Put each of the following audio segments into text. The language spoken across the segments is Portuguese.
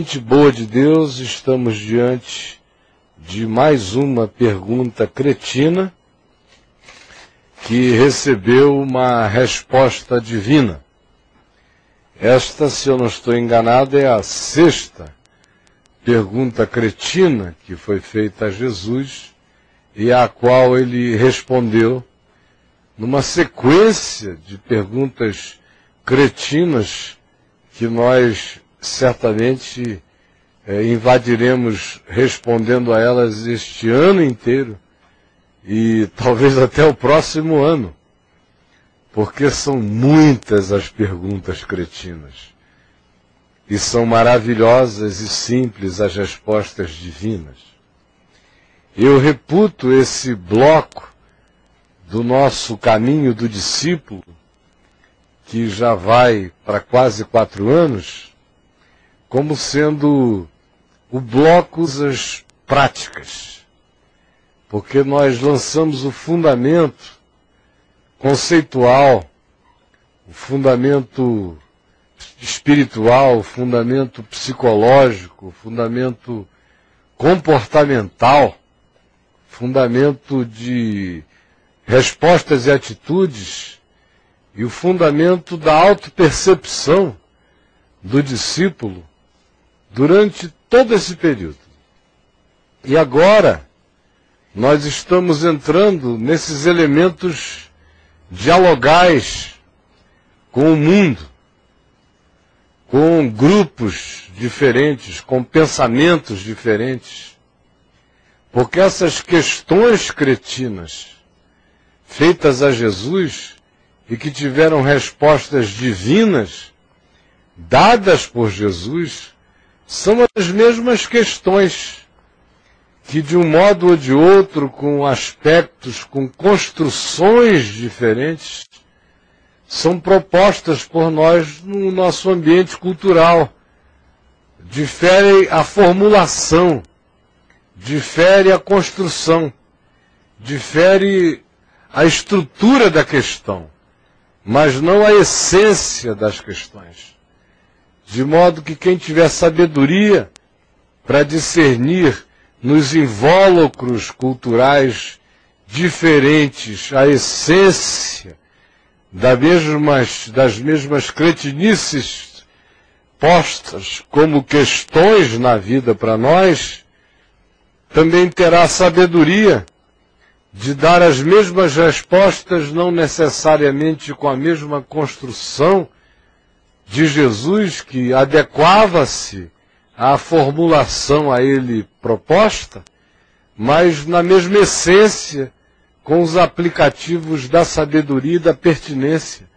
Gente boa de Deus, estamos diante de mais uma pergunta cretina que recebeu uma resposta divina. Esta, se eu não estou enganado, é a sexta pergunta cretina que foi feita a Jesus e à qual ele respondeu numa sequência de perguntas cretinas que nós certamente invadiremos respondendo a elas este ano inteiro e talvez até o próximo ano, porque são muitas as perguntas cretinas e são maravilhosas e simples as respostas divinas. Eu reputo esse bloco do nosso caminho do discípulo, que já vai para quase 4 anos, como sendo o bloco das práticas. Porque nós lançamos o fundamento conceitual, o fundamento espiritual, o fundamento psicológico, o fundamento comportamental, fundamento de respostas e atitudes, e o fundamento da autopercepção do discípulo durante todo esse período. E agora, nós estamos entrando nesses elementos dialogais com o mundo, com grupos diferentes, com pensamentos diferentes, porque essas questões cretinas feitas a Jesus e que tiveram respostas divinas dadas por Jesus, são as mesmas questões que, de um modo ou de outro, com aspectos, com construções diferentes, são propostas por nós no nosso ambiente cultural. Difere a formulação, difere a construção, difere a estrutura da questão, mas não a essência das questões. De modo que quem tiver sabedoria para discernir nos invólucros culturais diferentes a essência das mesmas cretinices postas como questões na vida para nós, também terá sabedoria de dar as mesmas respostas, não necessariamente com a mesma construção de Jesus, que adequava-se à formulação a ele proposta, mas na mesma essência, com os aplicativos da sabedoria e da pertinência,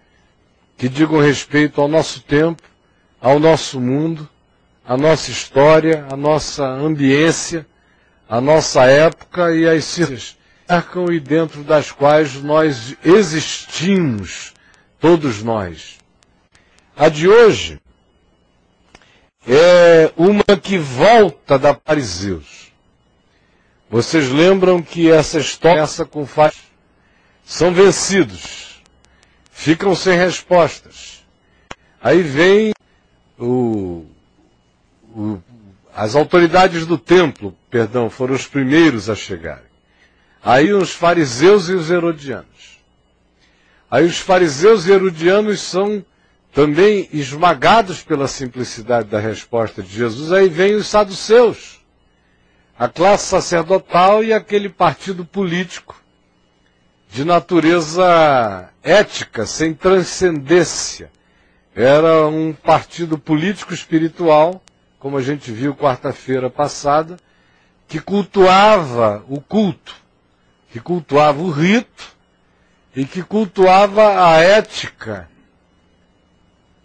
que digam respeito ao nosso tempo, ao nosso mundo, à nossa história, à nossa ambiência, à nossa época e às circunstâncias e dentro das quais nós existimos, todos nós. A de hoje é uma que volta da fariseus. Vocês lembram que essa história começa com fariseus. São vencidos, ficam sem respostas. Aí vem as autoridades do templo, foram os primeiros a chegarem. Aí os fariseus e os herodianos. Aí os fariseus e herodianos são também esmagados pela simplicidade da resposta de Jesus. Aí vem os saduceus, a classe sacerdotal e aquele partido político de natureza ética, sem transcendência. Era um partido político espiritual, como a gente viu quarta-feira passada, que cultuava o culto, que cultuava o rito e que cultuava a ética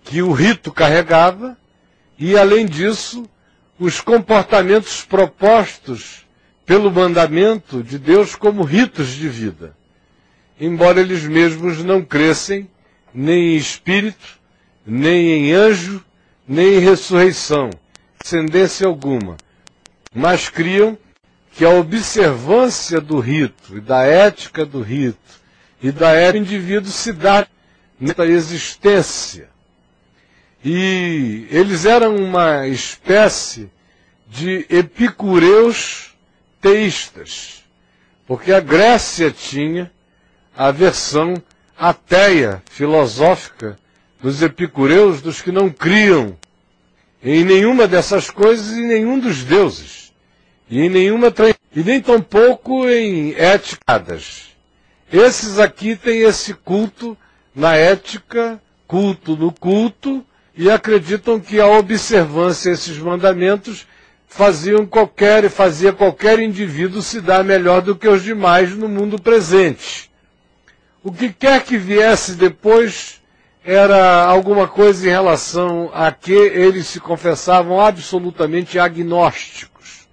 que o rito carregava e, além disso, os comportamentos propostos pelo mandamento de Deus como ritos de vida, embora eles mesmos não crescem nem em espírito, nem em anjo, nem em ressurreição, descendência alguma, mas criam que a observância do rito e da ética do rito e da ética do indivíduo se dá nessa existência. E eles eram uma espécie de epicureus teístas, porque a Grécia tinha a versão ateia, filosófica, dos epicureus, dos que não criam em nenhuma dessas coisas e em nenhum dos deuses, e em nenhuma e nem tampouco em éticas. Esses aqui têm esse culto na ética, culto no culto, e acreditam que a observância desses mandamentos fazia qualquer indivíduo se dar melhor do que os demais no mundo presente. O que quer que viesse depois era alguma coisa em relação a que eles se confessavam absolutamente agnósticos.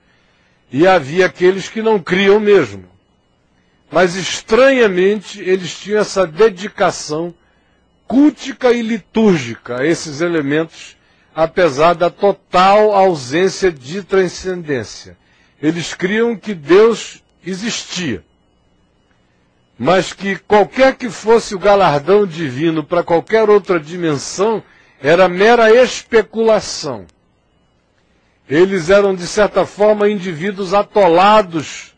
E havia aqueles que não criam mesmo. Mas estranhamente eles tinham essa dedicação cultica e litúrgica a esses elementos, apesar da total ausência de transcendência. Eles criam que Deus existia, mas que qualquer que fosse o galardão divino para qualquer outra dimensão, era mera especulação. Eles eram, de certa forma, indivíduos atolados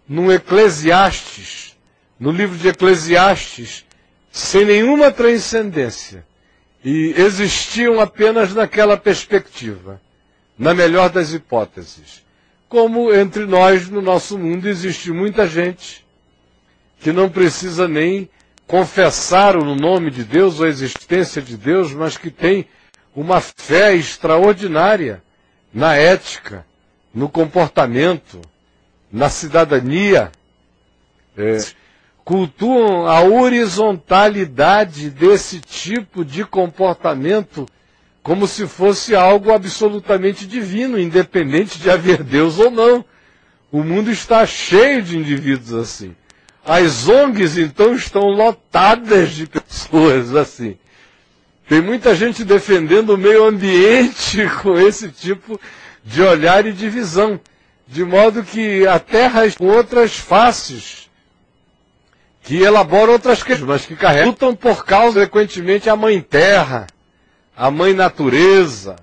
no Eclesiastes, no livro de Eclesiastes, sem nenhuma transcendência. E existiam apenas naquela perspectiva, na melhor das hipóteses. Como entre nós, no nosso mundo, existe muita gente que não precisa nem confessar o nome de Deus ou a existência de Deus, mas que tem uma fé extraordinária na ética, no comportamento, na cidadania. Cultuam a horizontalidade desse tipo de comportamento como se fosse algo absolutamente divino, independente de haver Deus ou não. O mundo está cheio de indivíduos assim. As ONGs, então, estão lotadas de pessoas assim. Tem muita gente defendendo o meio ambiente com esse tipo de olhar e de visão, de modo que a Terra com outras faces, que elaboram outras questões, mas que lutam por causa, frequentemente, a Mãe Terra, a Mãe Natureza,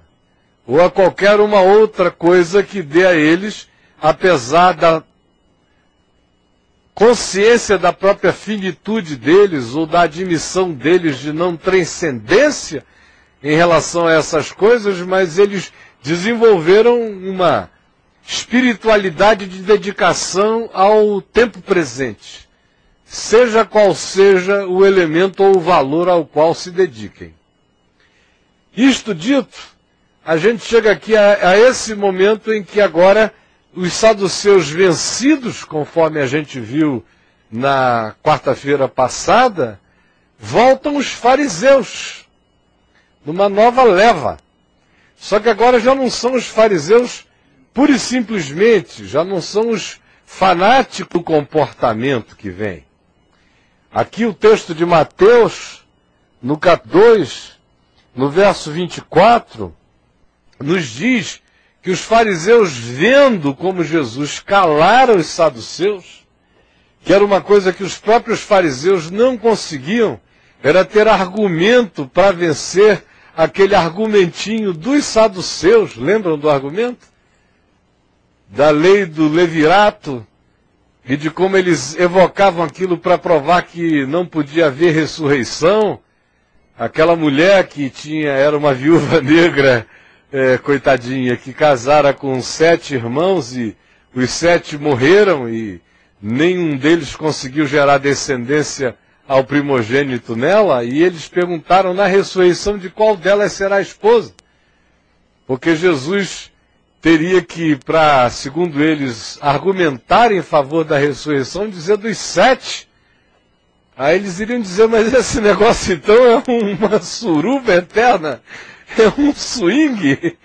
ou a qualquer uma outra coisa que dê a eles, apesar da consciência da própria finitude deles, ou da admissão deles de não transcendência em relação a essas coisas, mas eles desenvolveram uma espiritualidade de dedicação ao tempo presente, seja qual seja o elemento ou o valor ao qual se dediquem. Isto dito, a gente chega aqui a esse momento em que agora os saduceus vencidos, conforme a gente viu na quarta-feira passada, voltam os fariseus, numa nova leva. Só que agora já não são os fariseus pura e simplesmente, já não são os fanáticos do comportamento que vem. Aqui o texto de Mateus, no capítulo 2, no verso 24, nos diz que os fariseus, vendo como Jesus calara os saduceus, que era uma coisa que os próprios fariseus não conseguiam, era ter argumento para vencer aquele argumentinho dos saduceus, lembram do argumento? Da lei do levirato, e de como eles evocavam aquilo para provar que não podia haver ressurreição. Aquela mulher que era uma viúva negra, coitadinha, que casara com 7 irmãos e os 7 morreram e nenhum deles conseguiu gerar descendência ao primogênito nela, e eles perguntaram na ressurreição de qual delas será a esposa. Porque Jesus teria que, segundo eles, argumentar em favor da ressurreição, dizer dos 7. Aí eles iriam dizer, mas esse negócio então é uma suruba eterna, é um swing,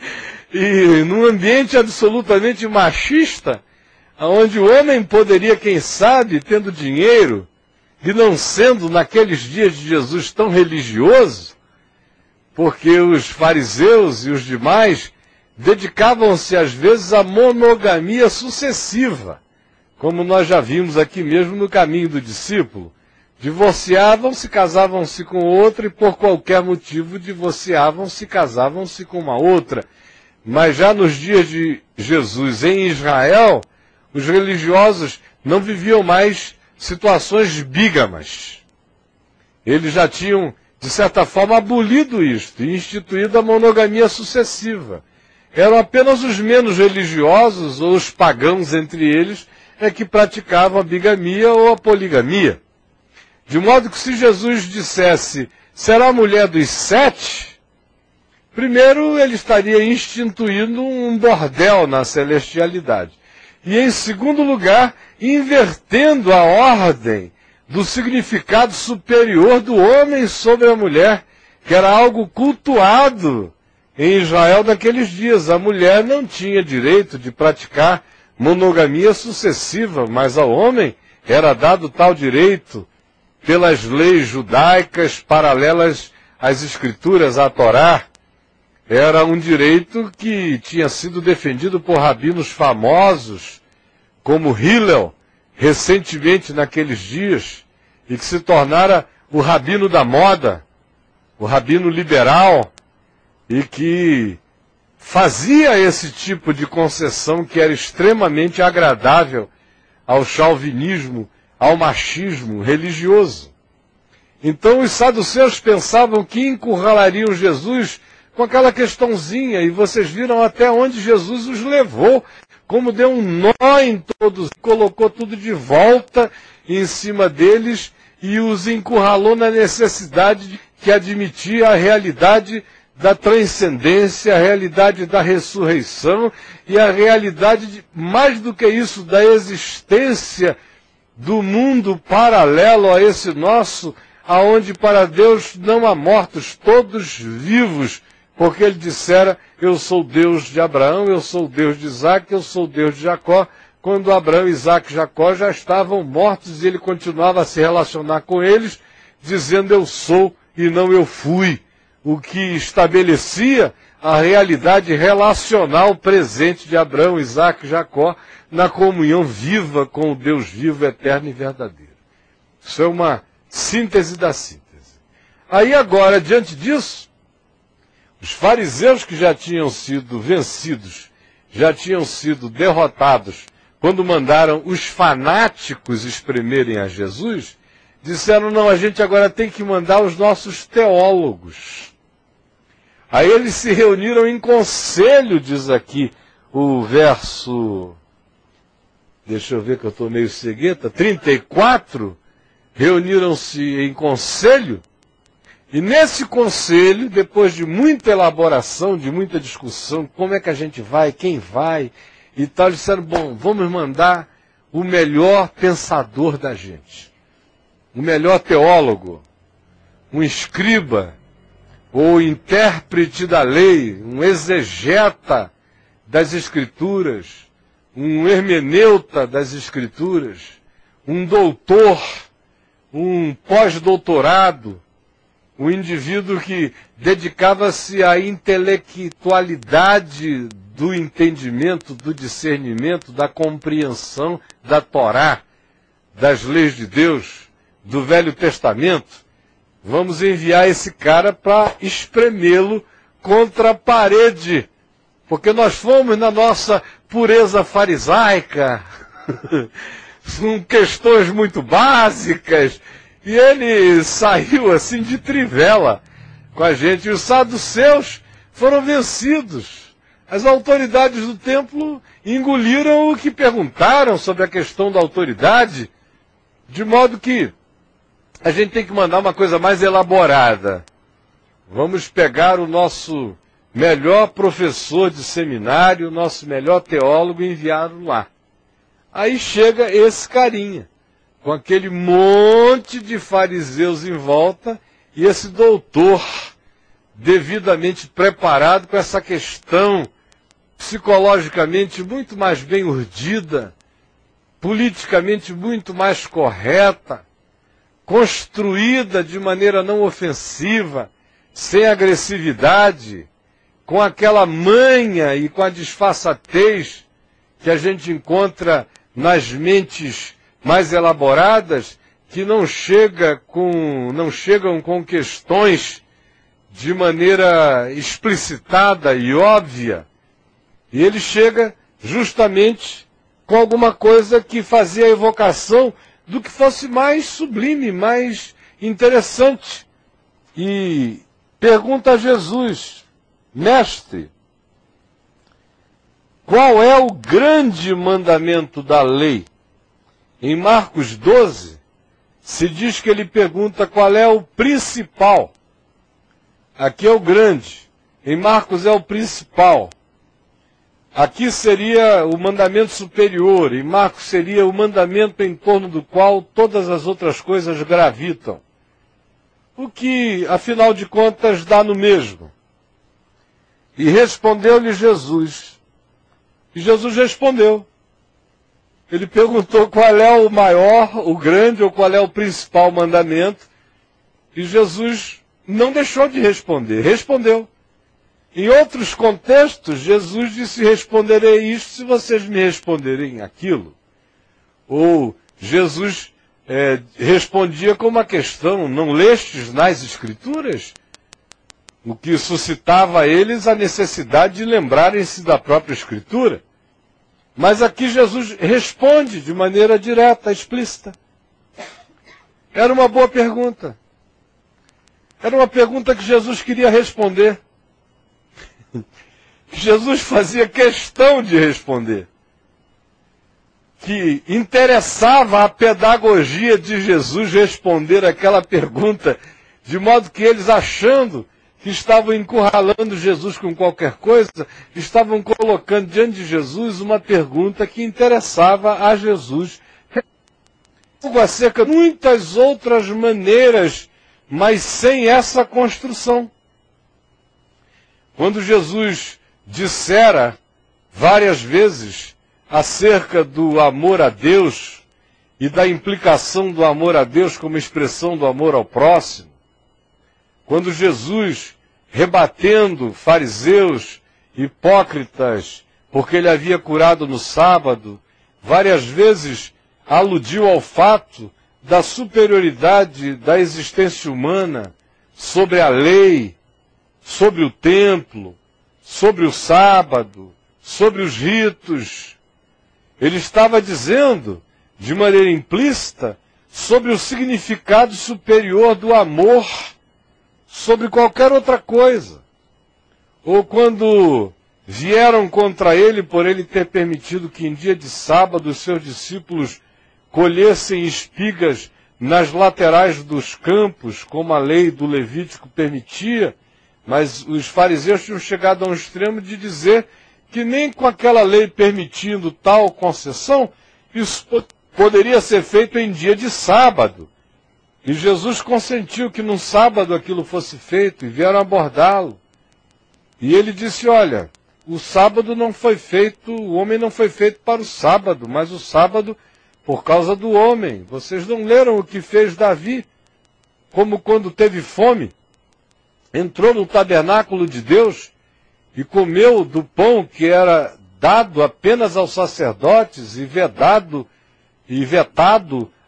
e num ambiente absolutamente machista, onde o homem poderia, quem sabe, tendo dinheiro, e não sendo naqueles dias de Jesus tão religioso, porque os fariseus e os demais dedicavam-se às vezes à monogamia sucessiva, como nós já vimos aqui mesmo no Caminho do Discípulo. Divorciavam-se, casavam-se com outra e por qualquer motivo divorciavam-se, casavam-se com uma outra. Mas já nos dias de Jesus em Israel, os religiosos não viviam mais situações bígamas. Eles já tinham, de certa forma, abolido isto e instituído a monogamia sucessiva. Eram apenas os menos religiosos, ou os pagãos entre eles, que praticavam a bigamia ou a poligamia. De modo que se Jesus dissesse, será a mulher dos 7, primeiro ele estaria instituindo um bordel na celestialidade. E em segundo lugar, invertendo a ordem do significado superior do homem sobre a mulher, que era algo cultuado em Israel naqueles dias. A mulher não tinha direito de praticar monogamia sucessiva, mas ao homem era dado tal direito pelas leis judaicas paralelas às escrituras, à Torá. Era um direito que tinha sido defendido por rabinos famosos, como Hillel, recentemente naqueles dias, e que se tornara o rabino da moda, o rabino liberal, e que fazia esse tipo de concessão que era extremamente agradável ao chauvinismo, ao machismo religioso. Então os saduceus pensavam que encurralariam Jesus com aquela questãozinha, e vocês viram até onde Jesus os levou, como deu um nó em todos, colocou tudo de volta em cima deles e os encurralou na necessidade que admitia a realidade da transcendência, a realidade da ressurreição e a realidade, mais do que isso, da existência do mundo paralelo a esse nosso, aonde para Deus não há mortos, todos vivos, porque ele dissera, eu sou Deus de Abraão, eu sou Deus de Isaac, eu sou Deus de Jacó. Quando Abraão, Isaac e Jacó já estavam mortos e ele continuava a se relacionar com eles, dizendo eu sou e não eu fui, o que estabelecia a realidade relacional presente de Abraão, Isaac e Jacó na comunhão viva com o Deus vivo, eterno e verdadeiro. Isso é uma síntese da síntese. Aí agora, diante disso, os fariseus que já tinham sido vencidos, já tinham sido derrotados, quando mandaram os fanáticos espremerem a Jesus, disseram, não, a gente agora tem que mandar os nossos teólogos. Aí eles se reuniram em conselho, diz aqui o verso, deixa eu ver que eu estou meio cegueta, 34, reuniram-se em conselho, e nesse conselho, depois de muita elaboração, de muita discussão, como é que a gente vai, quem vai, e tal, eles disseram, bom, vamos mandar o melhor pensador da gente, o melhor teólogo, um escriba, ou intérprete da lei, um exegeta das escrituras, um hermeneuta das escrituras, um doutor, um pós-doutorado, um indivíduo que dedicava-se à intelectualidade do entendimento, do discernimento, da compreensão da Torá, das leis de Deus, do Velho Testamento. Vamos enviar esse cara para espremê-lo contra a parede, porque nós fomos na nossa pureza farisaica, com questões muito básicas, e ele saiu assim de trivela com a gente. E os saduceus foram vencidos. As autoridades do templo engoliram o que perguntaram sobre a questão da autoridade, de modo que a gente tem que mandar uma coisa mais elaborada. Vamos pegar o nosso melhor professor de seminário, o nosso melhor teólogo e enviá-lo lá. Aí chega esse carinha, com aquele monte de fariseus em volta, e esse doutor devidamente preparado com essa questão psicologicamente muito mais bem urdida, politicamente muito mais correta, construída de maneira não ofensiva, sem agressividade, com aquela manha e com a disfarçatez que a gente encontra nas mentes mais elaboradas, que não chegam com questões de maneira explicitada e óbvia, e ele chega justamente com alguma coisa que fazia a evocação do que fosse mais sublime, mais interessante. E pergunta a Jesus: Mestre, qual é o grande mandamento da lei? Em Marcos 12, se diz que ele pergunta qual é o principal. Aqui é o grande. Em Marcos é o principal. Aqui seria o mandamento superior. Em Marcos seria o mandamento em torno do qual todas as outras coisas gravitam. O que, afinal de contas, dá no mesmo. E respondeu-lhe Jesus. E Jesus respondeu. Ele perguntou qual é o maior, o grande, ou qual é o principal mandamento. E Jesus não deixou de responder. Respondeu. Em outros contextos, Jesus disse: responderei isto se vocês me responderem aquilo. Ou Jesus respondia com uma questão: não lestes nas Escrituras? O que suscitava a eles a necessidade de lembrarem-se da própria Escritura. Mas aqui Jesus responde de maneira direta, explícita. Era uma boa pergunta. Era uma pergunta que Jesus queria responder. Jesus fazia questão de responder. Que interessava a pedagogia de Jesus responder aquela pergunta, de modo que eles, achando que estavam encurralando Jesus com qualquer coisa, estavam colocando diante de Jesus uma pergunta que interessava a Jesus. Acerca de muitas outras maneiras, mas sem essa construção. Quando Jesus dissera várias vezes acerca do amor a Deus e da implicação do amor a Deus como expressão do amor ao próximo, quando Jesus, rebatendo fariseus, hipócritas, porque ele havia curado no sábado, várias vezes aludiu ao fato da superioridade da existência humana sobre a lei, sobre o templo, sobre o sábado, sobre os ritos. Ele estava dizendo, de maneira implícita, sobre o significado superior do amor sobre qualquer outra coisa. Ou quando vieram contra ele por ele ter permitido que em dia de sábado os seus discípulos colhessem espigas nas laterais dos campos, como a lei do Levítico permitia, mas os fariseus tinham chegado a um extremo de dizer que nem com aquela lei permitindo tal concessão, isso poderia ser feito em dia de sábado. E Jesus consentiu que num sábado aquilo fosse feito, e vieram abordá-lo. E ele disse: olha, o sábado não foi feito, o homem não foi feito para o sábado, mas o sábado por causa do homem. Vocês não leram o que fez Davi? Como quando teve fome, entrou no tabernáculo de Deus e comeu do pão que era dado apenas aos sacerdotes e vetado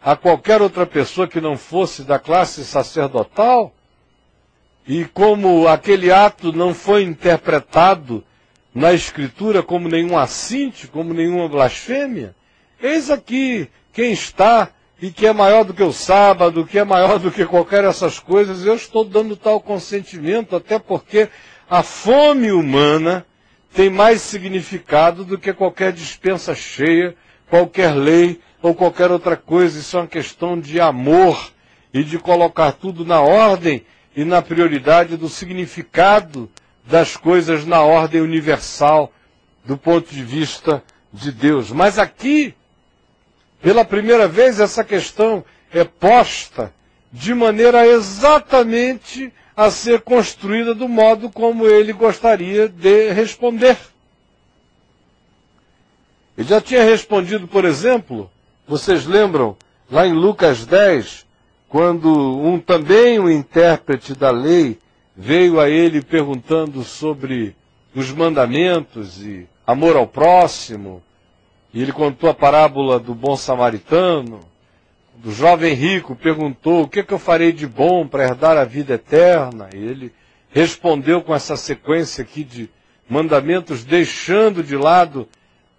a qualquer outra pessoa que não fosse da classe sacerdotal. E como aquele ato não foi interpretado na Escritura como nenhum assinte, como nenhuma blasfêmia, eis aqui quem está e que é maior do que o sábado, que é maior do que qualquer dessas coisas. Eu estou dando tal consentimento, até porque a fome humana tem mais significado do que qualquer dispensa cheia, qualquer lei ou qualquer outra coisa. Isso é uma questão de amor e de colocar tudo na ordem e na prioridade do significado das coisas na ordem universal do ponto de vista de Deus. Mas aqui, pela primeira vez, essa questão é posta de maneira exatamente a ser construída do modo como ele gostaria de responder. Ele já tinha respondido, por exemplo, vocês lembram, lá em Lucas 10, quando também um intérprete da lei veio a ele perguntando sobre os mandamentos e amor ao próximo, e ele contou a parábola do bom samaritano, do jovem rico perguntou: o que eu farei de bom para herdar a vida eterna? E ele respondeu com essa sequência aqui de mandamentos, deixando de lado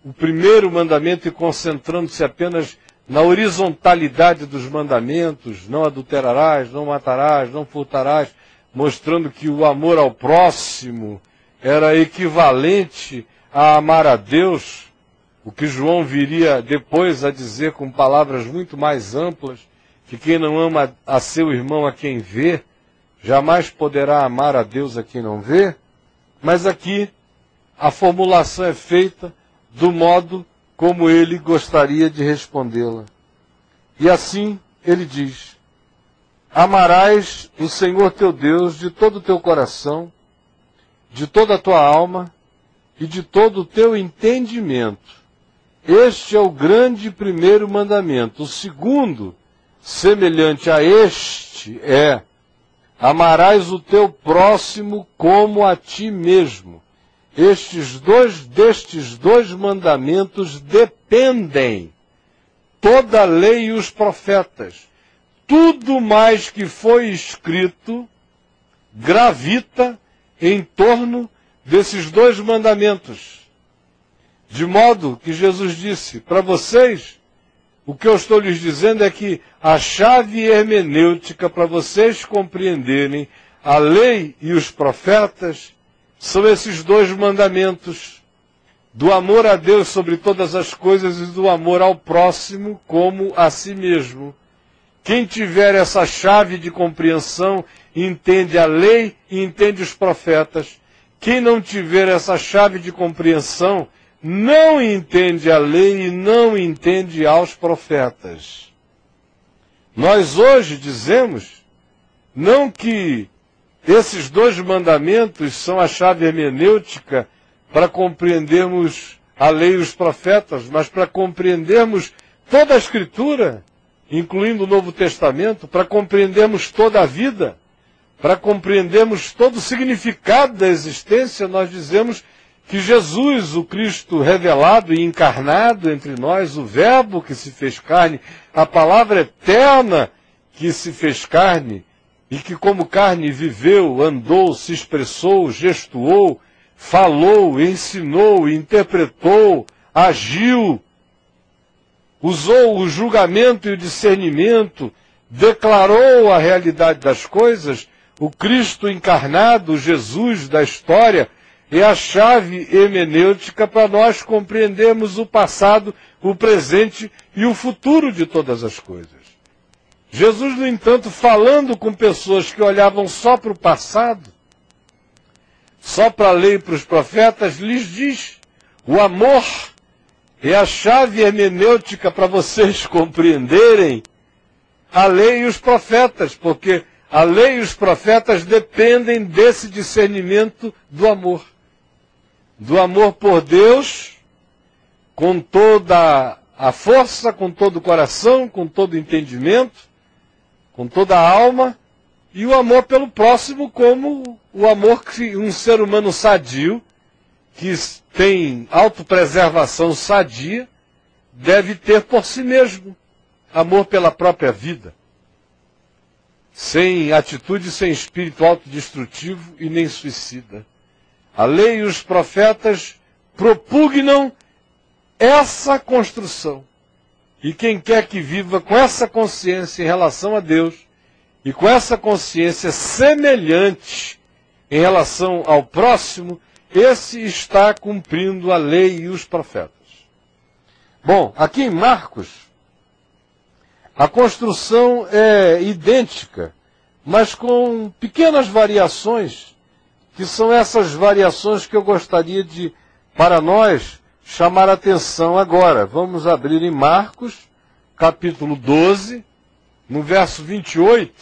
o primeiro mandamento e concentrando-se apenas na horizontalidade dos mandamentos: não adulterarás, não matarás, não furtarás, mostrando que o amor ao próximo era equivalente a amar a Deus, o que João viria depois a dizer com palavras muito mais amplas, que quem não ama a seu irmão a quem vê, jamais poderá amar a Deus a quem não vê. Mas aqui a formulação é feita do modo como ele gostaria de respondê-la. E assim ele diz: amarás o Senhor teu Deus de todo o teu coração, de toda a tua alma e de todo o teu entendimento. Este é o grande primeiro mandamento. O segundo, semelhante a este, é: amarás o teu próximo como a ti mesmo. Destes dois mandamentos dependem toda a lei e os profetas. Tudo mais que foi escrito gravita em torno desses dois mandamentos. De modo que Jesus disse: para vocês, o que eu estou lhes dizendo é que a chave hermenêutica para vocês compreenderem a lei e os profetas são esses dois mandamentos, do amor a Deus sobre todas as coisas e do amor ao próximo como a si mesmo. Quem tiver essa chave de compreensão entende a lei e entende os profetas. Quem não tiver essa chave de compreensão não entende a lei e não entende aos profetas. Nós hoje dizemos não que esses dois mandamentos são a chave hermenêutica para compreendermos a lei e os profetas, mas para compreendermos toda a Escritura, incluindo o Novo Testamento, para compreendermos toda a vida, para compreendermos todo o significado da existência. Nós dizemos que Jesus, o Cristo revelado e encarnado entre nós, o Verbo que se fez carne, a palavra eterna que se fez carne, e que como carne viveu, andou, se expressou, gestuou, falou, ensinou, interpretou, agiu, usou o julgamento e o discernimento, declarou a realidade das coisas. O Cristo encarnado, Jesus da história, é a chave hermenêutica para nós compreendermos o passado, o presente e o futuro de todas as coisas. Jesus, no entanto, falando com pessoas que olhavam só para o passado, só para a lei e para os profetas, lhes diz: o amor é a chave hermenêutica para vocês compreenderem a lei e os profetas, porque a lei e os profetas dependem desse discernimento do amor. Do amor por Deus, com toda a força, com todo o coração, com todo o entendimento, com toda a alma, e o amor pelo próximo como o amor que um ser humano sadio, que tem autopreservação sadia, deve ter por si mesmo. Amor pela própria vida. Sem atitude, sem espírito autodestrutivo e nem suicida. A lei e os profetas propugnam essa construção. E quem quer que viva com essa consciência em relação a Deus, e com essa consciência semelhante em relação ao próximo, esse está cumprindo a lei e os profetas. Bom, aqui em Marcos, a construção é idêntica, mas com pequenas variações, que são essas variações que eu gostaria de, para nós, chamar a atenção agora. Vamos abrir em Marcos, capítulo 12, no verso 28,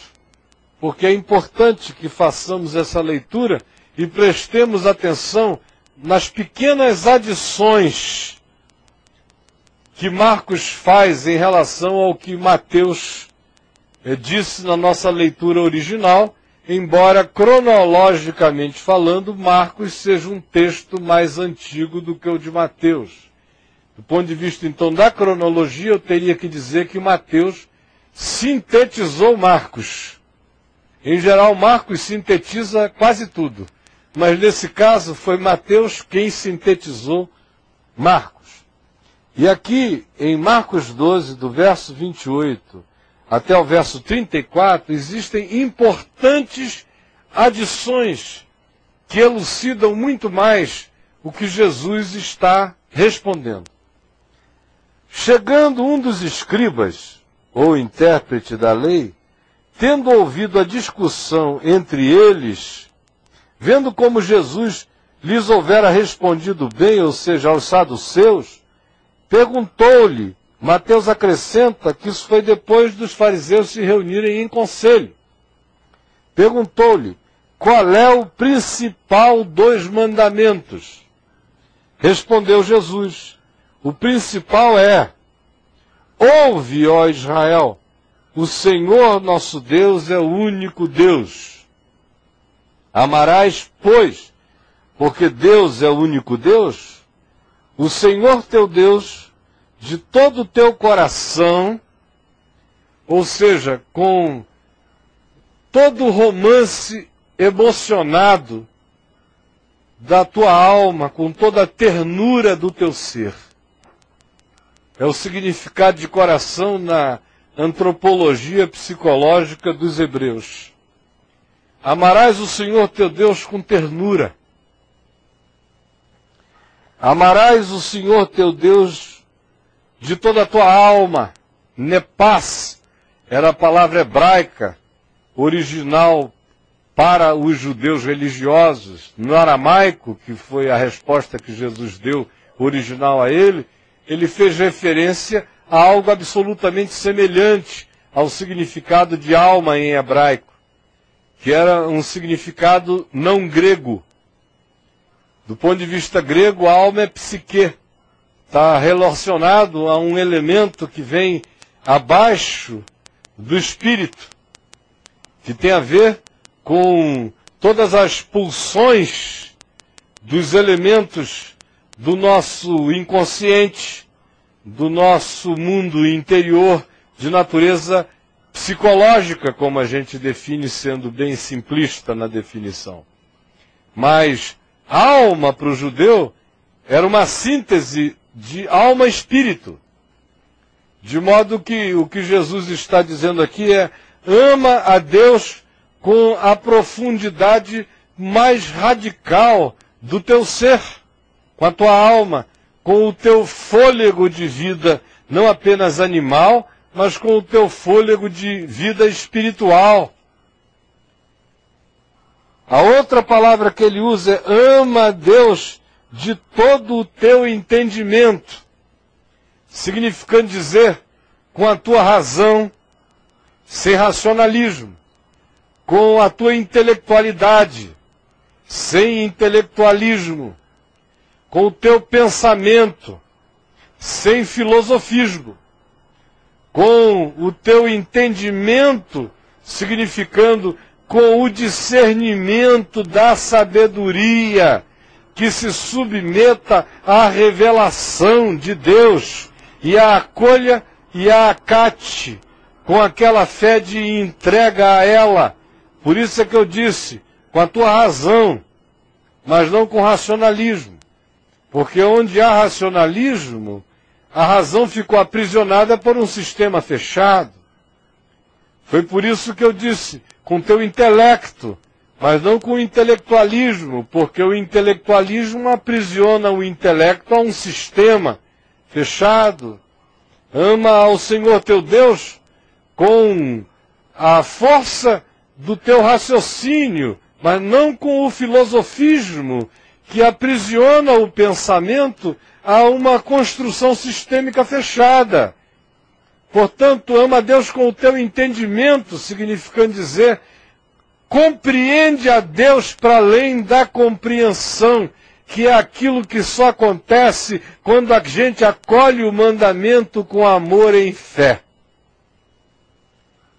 porque é importante que façamos essa leitura e prestemos atenção nas pequenas adições que Marcos faz em relação ao que Mateus disse na nossa leitura original, embora cronologicamente falando, Marcos seja um texto mais antigo do que o de Mateus. Do ponto de vista, então, da cronologia, eu teria que dizer que Mateus sintetizou Marcos. Em geral, Marcos sintetiza quase tudo, mas nesse caso foi Mateus quem sintetizou Marcos. E aqui, em Marcos 12, do verso 28 até o verso 34, existem importantes adições que elucidam muito mais o que Jesus está respondendo. Chegando um dos escribas, ou intérprete da lei, tendo ouvido a discussão entre eles, vendo como Jesus lhes houvera respondido bem, ou seja, aos saduceus, perguntou-lhe, Mateus acrescenta que isso foi depois dos fariseus se reunirem em conselho. Perguntou-lhe, qual é o principal dos mandamentos? Respondeu Jesus, o principal é, ouve, ó Israel, o Senhor nosso Deus é o único Deus. Amarás, pois, porque Deus é o único Deus, o Senhor teu Deus, de todo o teu coração, ou seja, com todo o romance emocionado da tua alma, com toda a ternura do teu ser. É o significado de coração na antropologia psicológica dos hebreus. Amarás o Senhor teu Deus com ternura. Amarás o Senhor teu Deus de toda a tua alma. Nepas era a palavra hebraica original para os judeus religiosos. No aramaico, que foi a resposta que Jesus deu original a ele fez referência a algo absolutamente semelhante ao significado de alma em hebraico, que era um significado não grego. Do ponto de vista grego, a alma é psique. Está relacionado a um elemento que vem abaixo do espírito, que tem a ver com todas as pulsões dos elementos do nosso inconsciente, do nosso mundo interior, de natureza psicológica, como a gente define, sendo bem simplista na definição. Mas alma para o judeu era uma síntese de alma e espírito. De modo que o que Jesus está dizendo aqui é: ama a Deus com a profundidade mais radical do teu ser, com a tua alma, com o teu fôlego de vida, não apenas animal, mas com o teu fôlego de vida espiritual. A outra palavra que ele usa é: ama a Deus de todo o teu entendimento, significando dizer, com a tua razão, sem racionalismo, com a tua intelectualidade, sem intelectualismo, com o teu pensamento, sem filosofismo, com o teu entendimento, significando com o discernimento da sabedoria, que se submeta à revelação de Deus e a acolha e a acate com aquela fé de entrega a ela. Por isso é que eu disse, com a tua razão, mas não com racionalismo. Porque onde há racionalismo, a razão ficou aprisionada por um sistema fechado. Foi por isso que eu disse, com teu intelecto, mas não com o intelectualismo, porque o intelectualismo aprisiona o intelecto a um sistema fechado. Ama ao Senhor teu Deus com a força do teu raciocínio, mas não com o filosofismo que aprisiona o pensamento a uma construção sistêmica fechada. Portanto, ama a Deus com o teu entendimento, significando dizer, compreende a Deus para além da compreensão, que é aquilo que só acontece quando a gente acolhe o mandamento com amor em fé.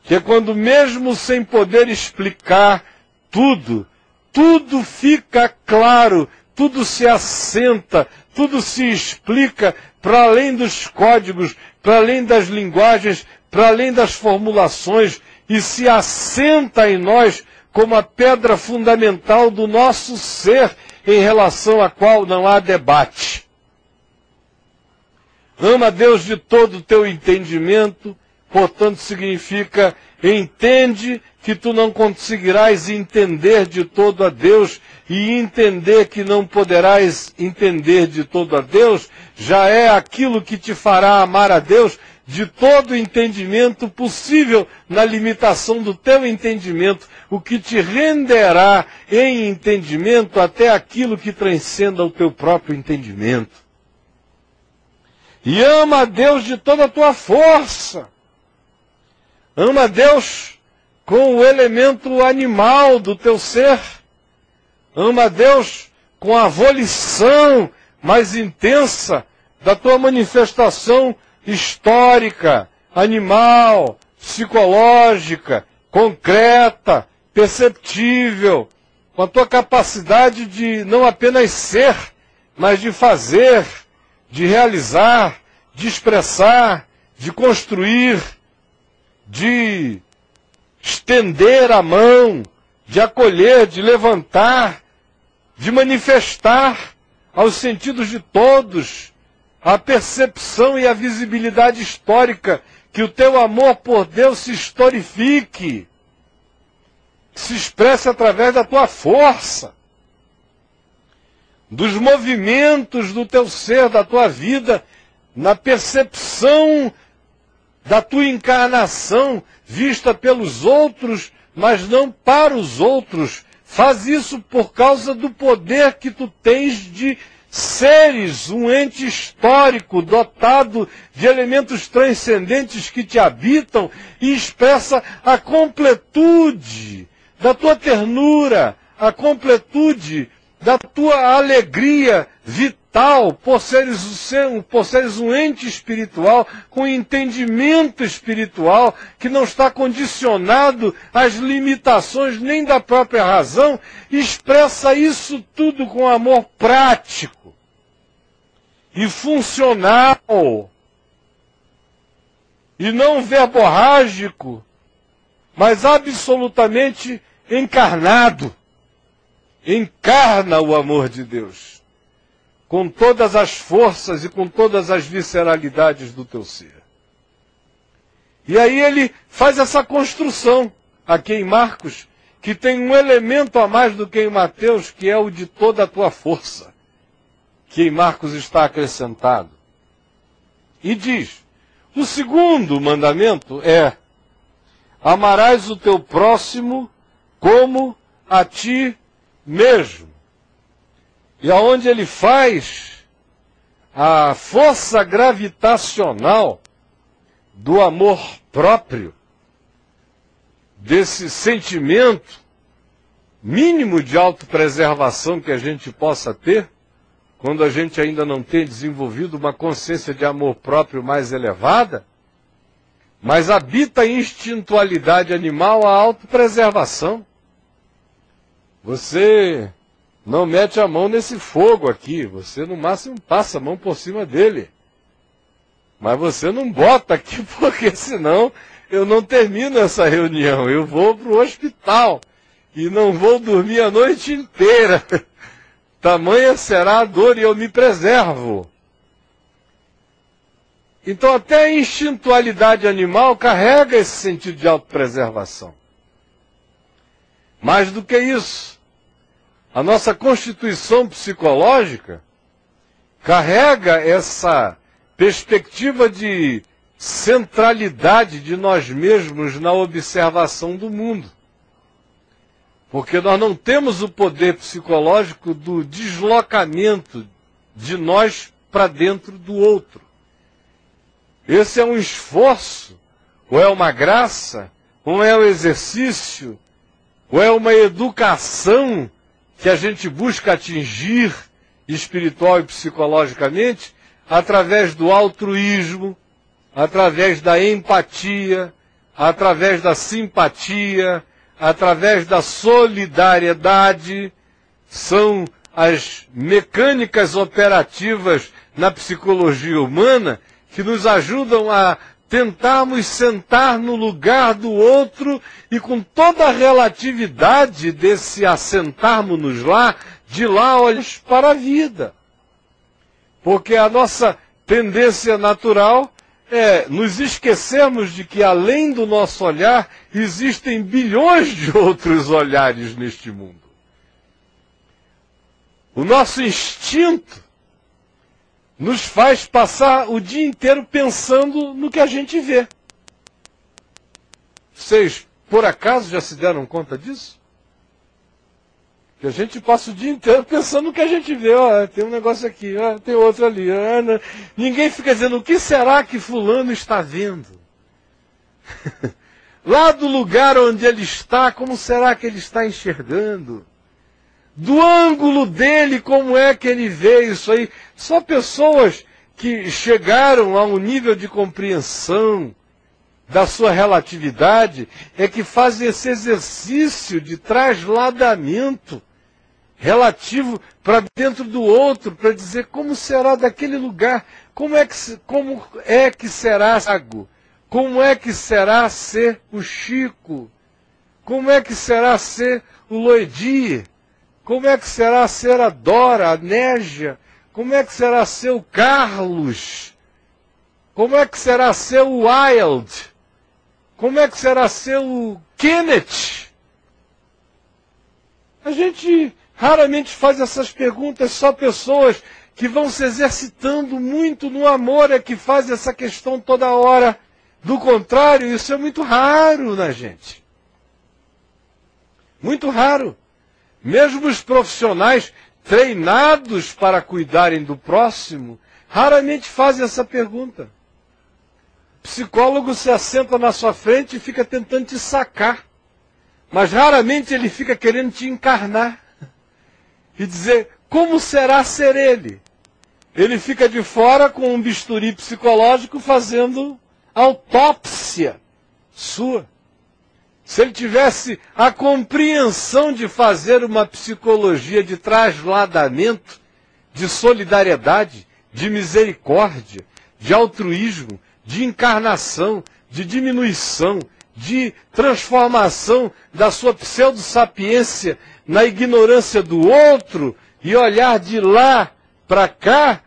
Que é quando mesmo sem poder explicar tudo, tudo fica claro, tudo se assenta, tudo se explica para além dos códigos, para além das linguagens, para além das formulações e se assenta em nós como a pedra fundamental do nosso ser, em relação à qual não há debate. Ama a Deus de todo o teu entendimento, portanto significa, entende que tu não conseguirás entender de todo a Deus, e entender que não poderás entender de todo a Deus, já é aquilo que te fará amar a Deus de todo o entendimento possível na limitação do teu entendimento, o que te renderá em entendimento até aquilo que transcenda o teu próprio entendimento. E ama a Deus de toda a tua força. Ama a Deus com o elemento animal do teu ser. Ama a Deus com a volição mais intensa da tua manifestação histórica, animal, psicológica, concreta, perceptível, com a tua capacidade de não apenas ser, mas de fazer, de realizar, de expressar, de construir, de estender a mão, de acolher, de levantar, de manifestar aos sentidos de todos a percepção e a visibilidade histórica, que o teu amor por Deus se historifique, se expresse através da tua força, dos movimentos do teu ser, da tua vida, na percepção da tua encarnação, vista pelos outros, mas não para os outros. Faz isso por causa do poder que tu tens de seres, um ente histórico, dotado de elementos transcendentes que te habitam, e expressa a completude da tua ternura, a completude da tua alegria vital, por seres um ente espiritual, com entendimento espiritual, que não está condicionado às limitações nem da própria razão, expressa isso tudo com amor prático e funcional, e não verborrágico, mas absolutamente encarnado. Encarna o amor de Deus, com todas as forças e com todas as visceralidades do teu ser. E aí ele faz essa construção, aqui em Marcos, que tem um elemento a mais do que em Mateus, que é o de toda a tua força, que em Marcos está acrescentado. E diz, o segundo mandamento é, amarás o teu próximo como a ti mesmo. E aonde ele faz a força gravitacional do amor próprio, desse sentimento mínimo de autopreservação que a gente possa ter, quando a gente ainda não tem desenvolvido uma consciência de amor próprio mais elevada, mas habita a instintualidade animal, a autopreservação. Você não mete a mão nesse fogo aqui, você no máximo passa a mão por cima dele. Mas você não bota aqui, porque senão eu não termino essa reunião, eu vou para o hospital e não vou dormir a noite inteira. Tamanha será a dor e eu me preservo. Então até a instintualidade animal carrega esse sentido de autopreservação. Mais do que isso, a nossa constituição psicológica carrega essa perspectiva de centralidade de nós mesmos na observação do mundo. Porque nós não temos o poder psicológico do deslocamento de nós para dentro do outro. Esse é um esforço, ou é uma graça, ou é um exercício, ou é uma educação que a gente busca atingir espiritual e psicologicamente através do altruísmo, através da empatia, através da simpatia, através da solidariedade. São as mecânicas operativas na psicologia humana que nos ajudam a tentarmos sentar no lugar do outro e com toda a relatividade desse assentarmos-nos lá, de lá olhamos para a vida. Porque a nossa tendência natural é nos esquecermos de que além do nosso olhar, existem bilhões de outros olhares neste mundo. O nosso instinto nos faz passar o dia inteiro pensando no que a gente vê. Vocês, por acaso, já se deram conta disso? Que a gente passa o dia inteiro pensando no que a gente vê. Ó, tem um negócio aqui, ó, tem outro ali. Ó, não. Ninguém fica dizendo, o que será que fulano está vendo? Lá do lugar onde ele está, como será que ele está enxergando? Do ângulo dele, como é que ele vê isso aí? Só pessoas que chegaram a um nível de compreensão da sua relatividade é que fazem esse exercício de trasladamento relativo para dentro do outro, para dizer como será daquele lugar, como é que será Sago, como é que será ser o Chico, como é que será ser o Loedi, como é que será ser a Dora, a Négia? Como é que será ser o Carlos? Como é que será ser o Wild? Como é que será ser o Kenneth? A gente raramente faz essas perguntas, só pessoas que vão se exercitando muito no amor é que fazem essa questão toda hora. Do contrário, isso é muito raro na gente. Muito raro. Mesmo os profissionais treinados para cuidarem do próximo, raramente fazem essa pergunta. O psicólogo se assenta na sua frente e fica tentando te sacar. Mas raramente ele fica querendo te encarnar. E dizer, como será ser ele? Ele fica de fora com um bisturi psicológico fazendo autópsia sua. Se ele tivesse a compreensão de fazer uma psicologia de trasladamento, de solidariedade, de misericórdia, de altruísmo, de encarnação, de diminuição, de transformação da sua pseudo-sapiência na ignorância do outro e olhar de lá para cá,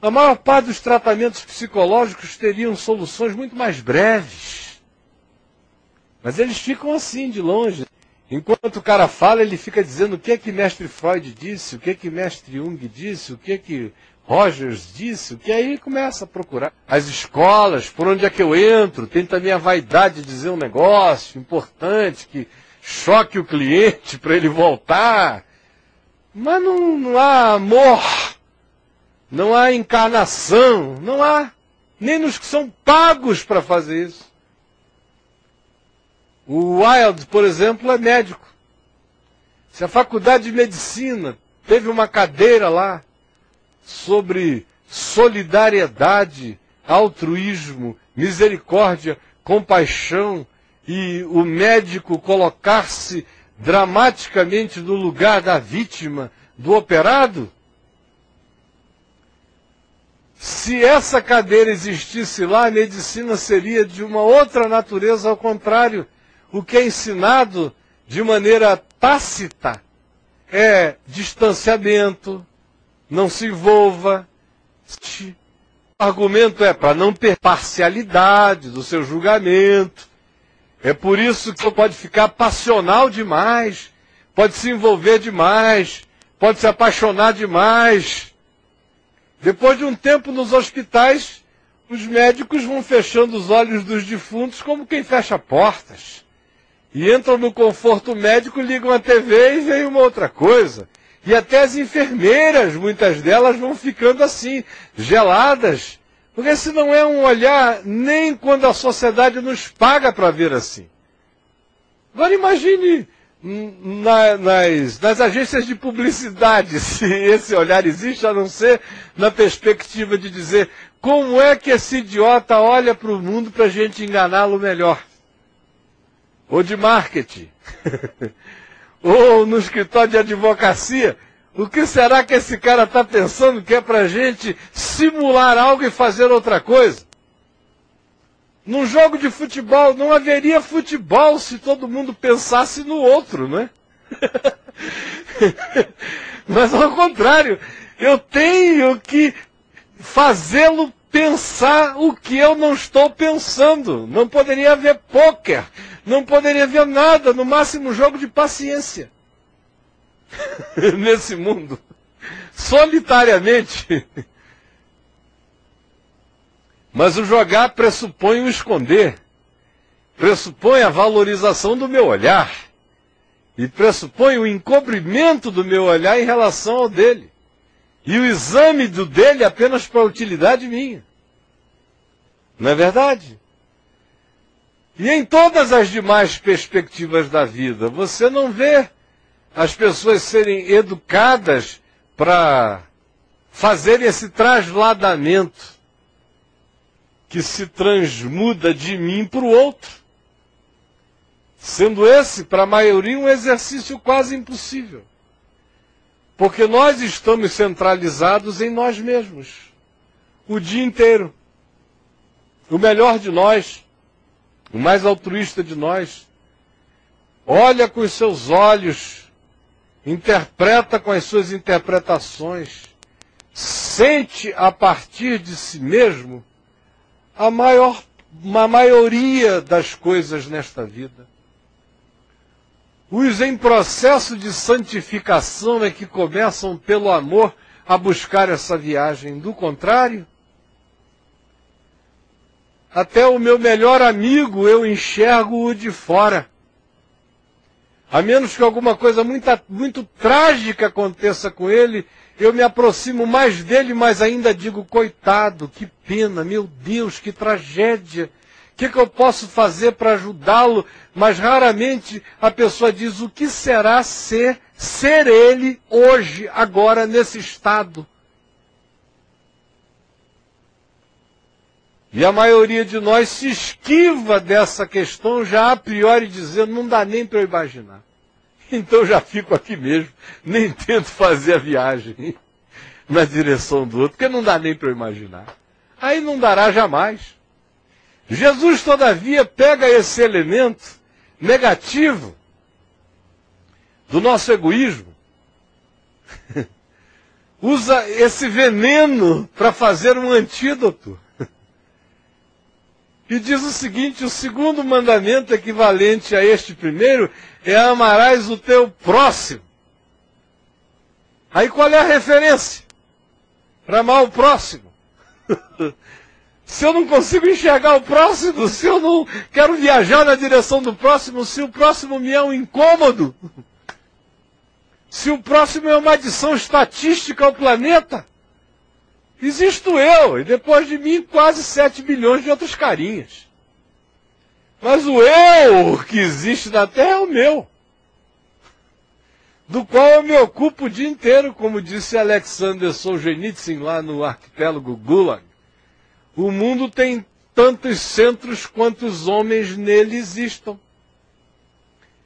a maior parte dos tratamentos psicológicos teriam soluções muito mais breves. Mas eles ficam assim, de longe. Enquanto o cara fala, ele fica dizendo o que é que mestre Freud disse, o que é que mestre Jung disse, o que é que Rogers disse, o que aí começa a procurar. As escolas, por onde é que eu entro, tem também a vaidade de dizer um negócio importante, que choque o cliente para ele voltar. Mas não há amor, não há encarnação, não há, nem nos que são pagos para fazer isso. O Wild, por exemplo, é médico. Se a faculdade de medicina teve uma cadeira lá sobre solidariedade, altruísmo, misericórdia, compaixão, e o médico colocar-se dramaticamente no lugar da vítima, do operado, se essa cadeira existisse lá, a medicina seria de uma outra natureza, ao contrário. O que é ensinado de maneira tácita é distanciamento, não se envolva. O argumento é para não ter parcialidade do seu julgamento. É por isso que você pode ficar passional demais, pode se envolver demais, pode se apaixonar demais. Depois de um tempo nos hospitais, os médicos vão fechando os olhos dos defuntos como quem fecha portas. E entram no conforto médico, ligam a TV e vem uma outra coisa. E até as enfermeiras, muitas delas, vão ficando assim, geladas. Porque esse não é um olhar nem quando a sociedade nos paga para ver assim. Agora imagine nas agências de publicidade, se esse olhar existe, a não ser na perspectiva de dizer como é que esse idiota olha para o mundo para a gente enganá-lo melhor. Ou de marketing, ou no escritório de advocacia. O que será que esse cara está pensando que é para a gente simular algo e fazer outra coisa? Num jogo de futebol, não haveria futebol se todo mundo pensasse no outro, não é? Mas ao contrário, eu tenho que fazê-lo pensar o que eu não estou pensando. Não poderia haver pôquer, não poderia haver nada, no máximo jogo de paciência. Nesse mundo, solitariamente. Mas o jogar pressupõe o esconder, pressupõe a valorização do meu olhar, e pressupõe o encobrimento do meu olhar em relação ao dele, e o exame do dele apenas para utilidade minha. Não é verdade? E em todas as demais perspectivas da vida, você não vê as pessoas serem educadas para fazerem esse trasladamento que se transmuda de mim para o outro, sendo esse, para a maioria, um exercício quase impossível. Porque nós estamos centralizados em nós mesmos, o dia inteiro. O melhor de nós, o mais altruísta de nós, olha com os seus olhos, interpreta com as suas interpretações, sente a partir de si mesmo uma maioria das coisas nesta vida. Os em processo de santificação é que começam pelo amor a buscar essa viagem. Do contrário, até o meu melhor amigo eu enxergo-o de fora. A menos que alguma coisa muito trágica aconteça com ele, eu me aproximo mais dele, mas ainda digo, coitado, que pena, meu Deus, que tragédia. O que eu posso fazer para ajudá-lo? Mas raramente a pessoa diz, o que será ser ele hoje, agora, nesse estado? E a maioria de nós se esquiva dessa questão já a priori dizendo, não dá nem para eu imaginar. Então eu já fico aqui mesmo, nem tento fazer a viagem na direção do outro, porque não dá nem para eu imaginar. Aí não dará jamais. Jesus, todavia, pega esse elemento negativo do nosso egoísmo, usa esse veneno para fazer um antídoto. E diz o seguinte, o segundo mandamento equivalente a este primeiro é amarás o teu próximo. Aí qual é a referência para amar o próximo? Se eu não consigo enxergar o próximo, se eu não quero viajar na direção do próximo, se o próximo me é um incômodo, se o próximo é uma adição estatística ao planeta, existo eu, e depois de mim quase 7 bilhões de outros carinhas. Mas o eu que existe na Terra é o meu, do qual eu me ocupo o dia inteiro, como disse Alexander Solzhenitsyn lá no arquipélago Gulag. O mundo tem tantos centros quantos homens nele existam.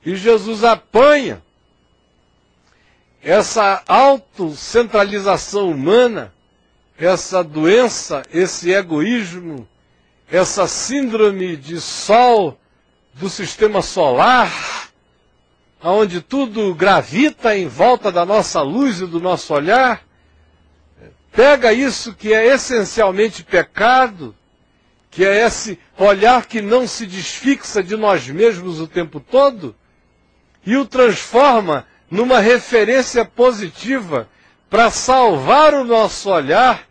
E Jesus apanha essa autocentralização humana, essa doença, esse egoísmo, essa síndrome de sol do sistema solar, onde tudo gravita em volta da nossa luz e do nosso olhar, pega isso que é essencialmente pecado, que é esse olhar que não se desfixa de nós mesmos o tempo todo, e o transforma numa referência positiva para salvar o nosso olhar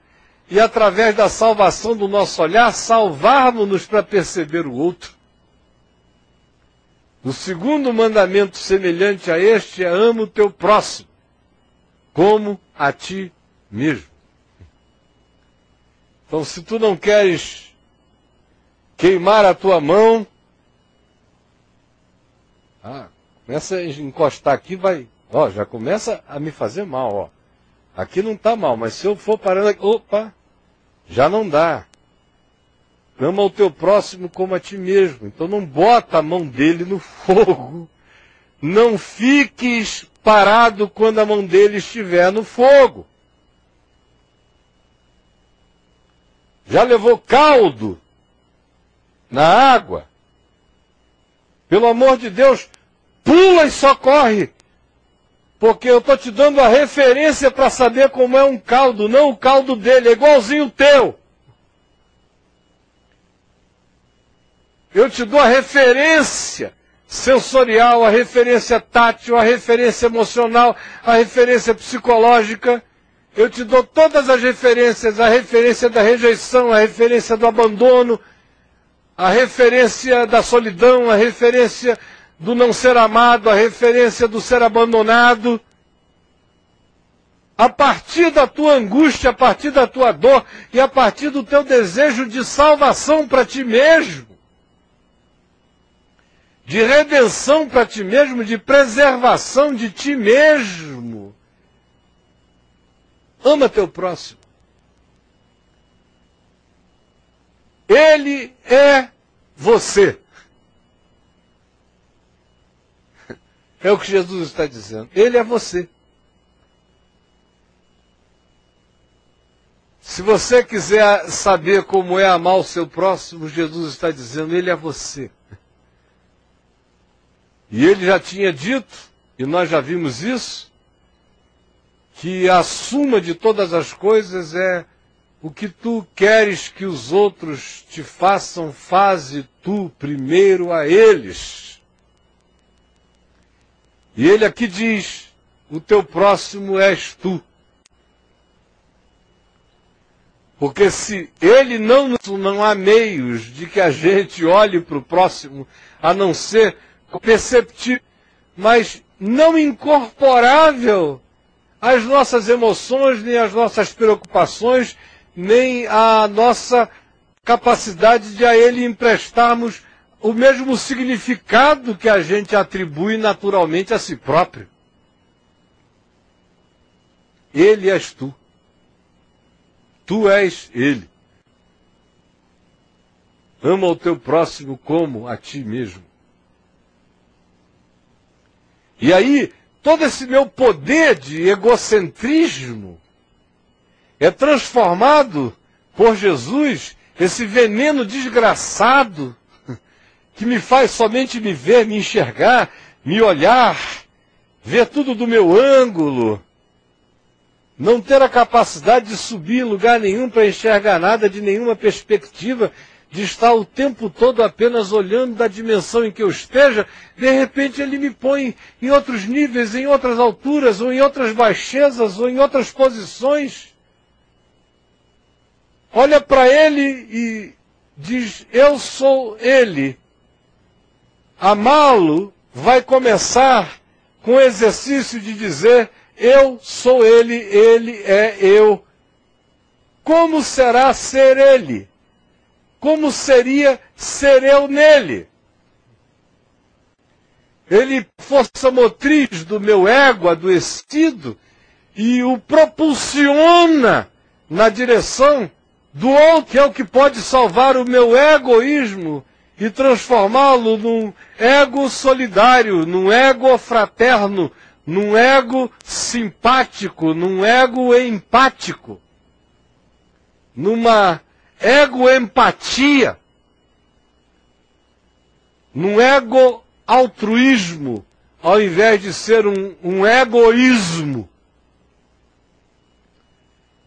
e, através da salvação do nosso olhar, salvarmos-nos para perceber o outro. O segundo mandamento semelhante a este é ama o teu próximo, como a ti mesmo. Então, se tu não queres queimar a tua mão, começa a encostar aqui, já começa a me fazer mal, Aqui não está mal, mas se eu for parando aqui, já não dá. Ama o teu próximo como a ti mesmo. Então não bota a mão dele no fogo. Não fiques parado quando a mão dele estiver no fogo. Já levou caldo na água. Pelo amor de Deus, pula e socorre. Porque eu estou te dando a referência para saber como é um caldo, não o caldo dele, é igualzinho o teu. Eu te dou a referência sensorial, a referência tátil, a referência emocional, a referência psicológica. Eu te dou todas as referências, a referência da rejeição, a referência do abandono, a referência da solidão, a referência do não ser amado, a referência do ser abandonado. A partir da tua angústia, a partir da tua dor e a partir do teu desejo de salvação para ti mesmo, de redenção para ti mesmo, de preservação de ti mesmo. Ama teu próximo. Ele é você. É o que Jesus está dizendo. Ele é você. Se você quiser saber como é amar o seu próximo, Jesus está dizendo, ele é você. E ele já tinha dito, e nós já vimos isso, que a suma de todas as coisas é o que tu queres que os outros te façam, faze tu primeiro a eles. E ele aqui diz, o teu próximo és tu. Porque se ele não há meios de que a gente olhe para o próximo, a não ser perceptível, mas não incorporável às nossas emoções, nem às nossas preocupações, nem à nossa capacidade de a ele emprestarmos o mesmo significado que a gente atribui naturalmente a si próprio. Ele és tu. Tu és ele. Ama o teu próximo como a ti mesmo. E aí, todo esse meu poder de egocentrismo é transformado por Jesus, esse veneno desgraçado, que me faz somente me ver, me enxergar, me olhar, ver tudo do meu ângulo, não ter a capacidade de subir em lugar nenhum para enxergar nada de nenhuma perspectiva, de estar o tempo todo apenas olhando da dimensão em que eu esteja, de repente ele me põe em outros níveis, em outras alturas, ou em outras baixezas, ou em outras posições. Olha para ele e diz, eu sou ele. Amá-lo vai começar com o exercício de dizer, eu sou ele, ele é eu. Como será ser ele? Como seria ser eu nele? Ele força motriz do meu ego adoecido e o propulsiona na direção do outro, que é o que pode salvar o meu egoísmo e transformá-lo num ego solidário, num ego fraterno, num ego simpático, num ego empático, numa ego-empatia, num ego-altruísmo, ao invés de ser um egoísmo.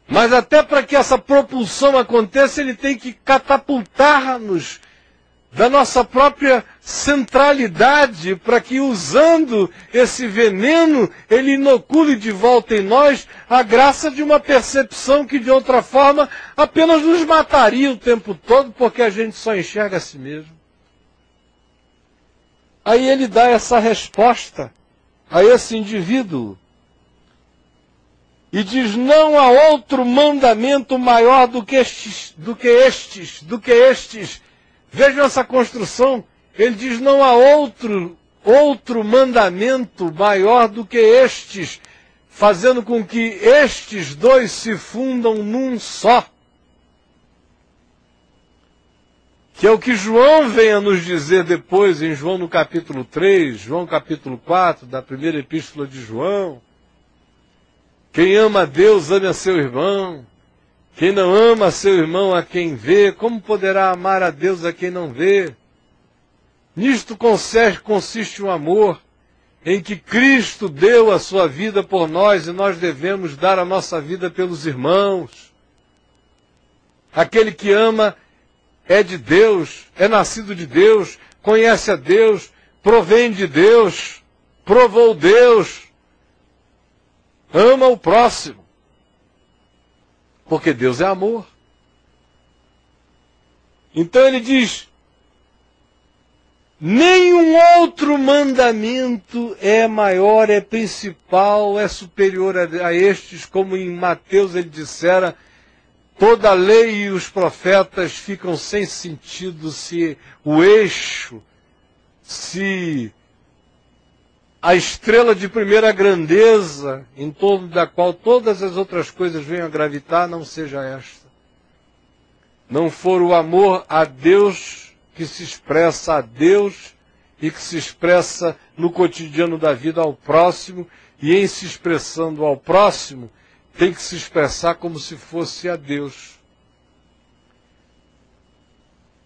Mas até para que essa propulsão aconteça, ele tem que catapultar-nos da nossa própria centralidade, para que, usando esse veneno, ele inocule de volta em nós a graça de uma percepção que, de outra forma, apenas nos mataria o tempo todo, porque a gente só enxerga a si mesmo. Aí ele dá essa resposta a esse indivíduo e diz, não há outro mandamento maior do que estes. Vejam essa construção. Ele diz, não há outro mandamento maior do que estes, fazendo com que estes dois se fundam num só. Que é o que João vem a nos dizer depois, em João no capítulo 3, João capítulo 4, da primeira epístola de João. Quem ama a Deus, ame a seu irmão. Quem não ama seu irmão a quem vê, como poderá amar a Deus a quem não vê? Nisto consiste o amor, em que Cristo deu a sua vida por nós e nós devemos dar a nossa vida pelos irmãos. Aquele que ama é de Deus, é nascido de Deus, conhece a Deus, provém de Deus, provou Deus, ama o próximo, porque Deus é amor. Então ele diz, nenhum outro mandamento é maior, é principal, é superior a estes, como em Mateus ele dissera, toda a lei e os profetas ficam sem sentido se o eixo, se a estrela de primeira grandeza, em torno da qual todas as outras coisas venham a gravitar, não seja esta. Não for o amor a Deus, que se expressa a Deus e que se expressa no cotidiano da vida ao próximo, e em se expressando ao próximo, tem que se expressar como se fosse a Deus.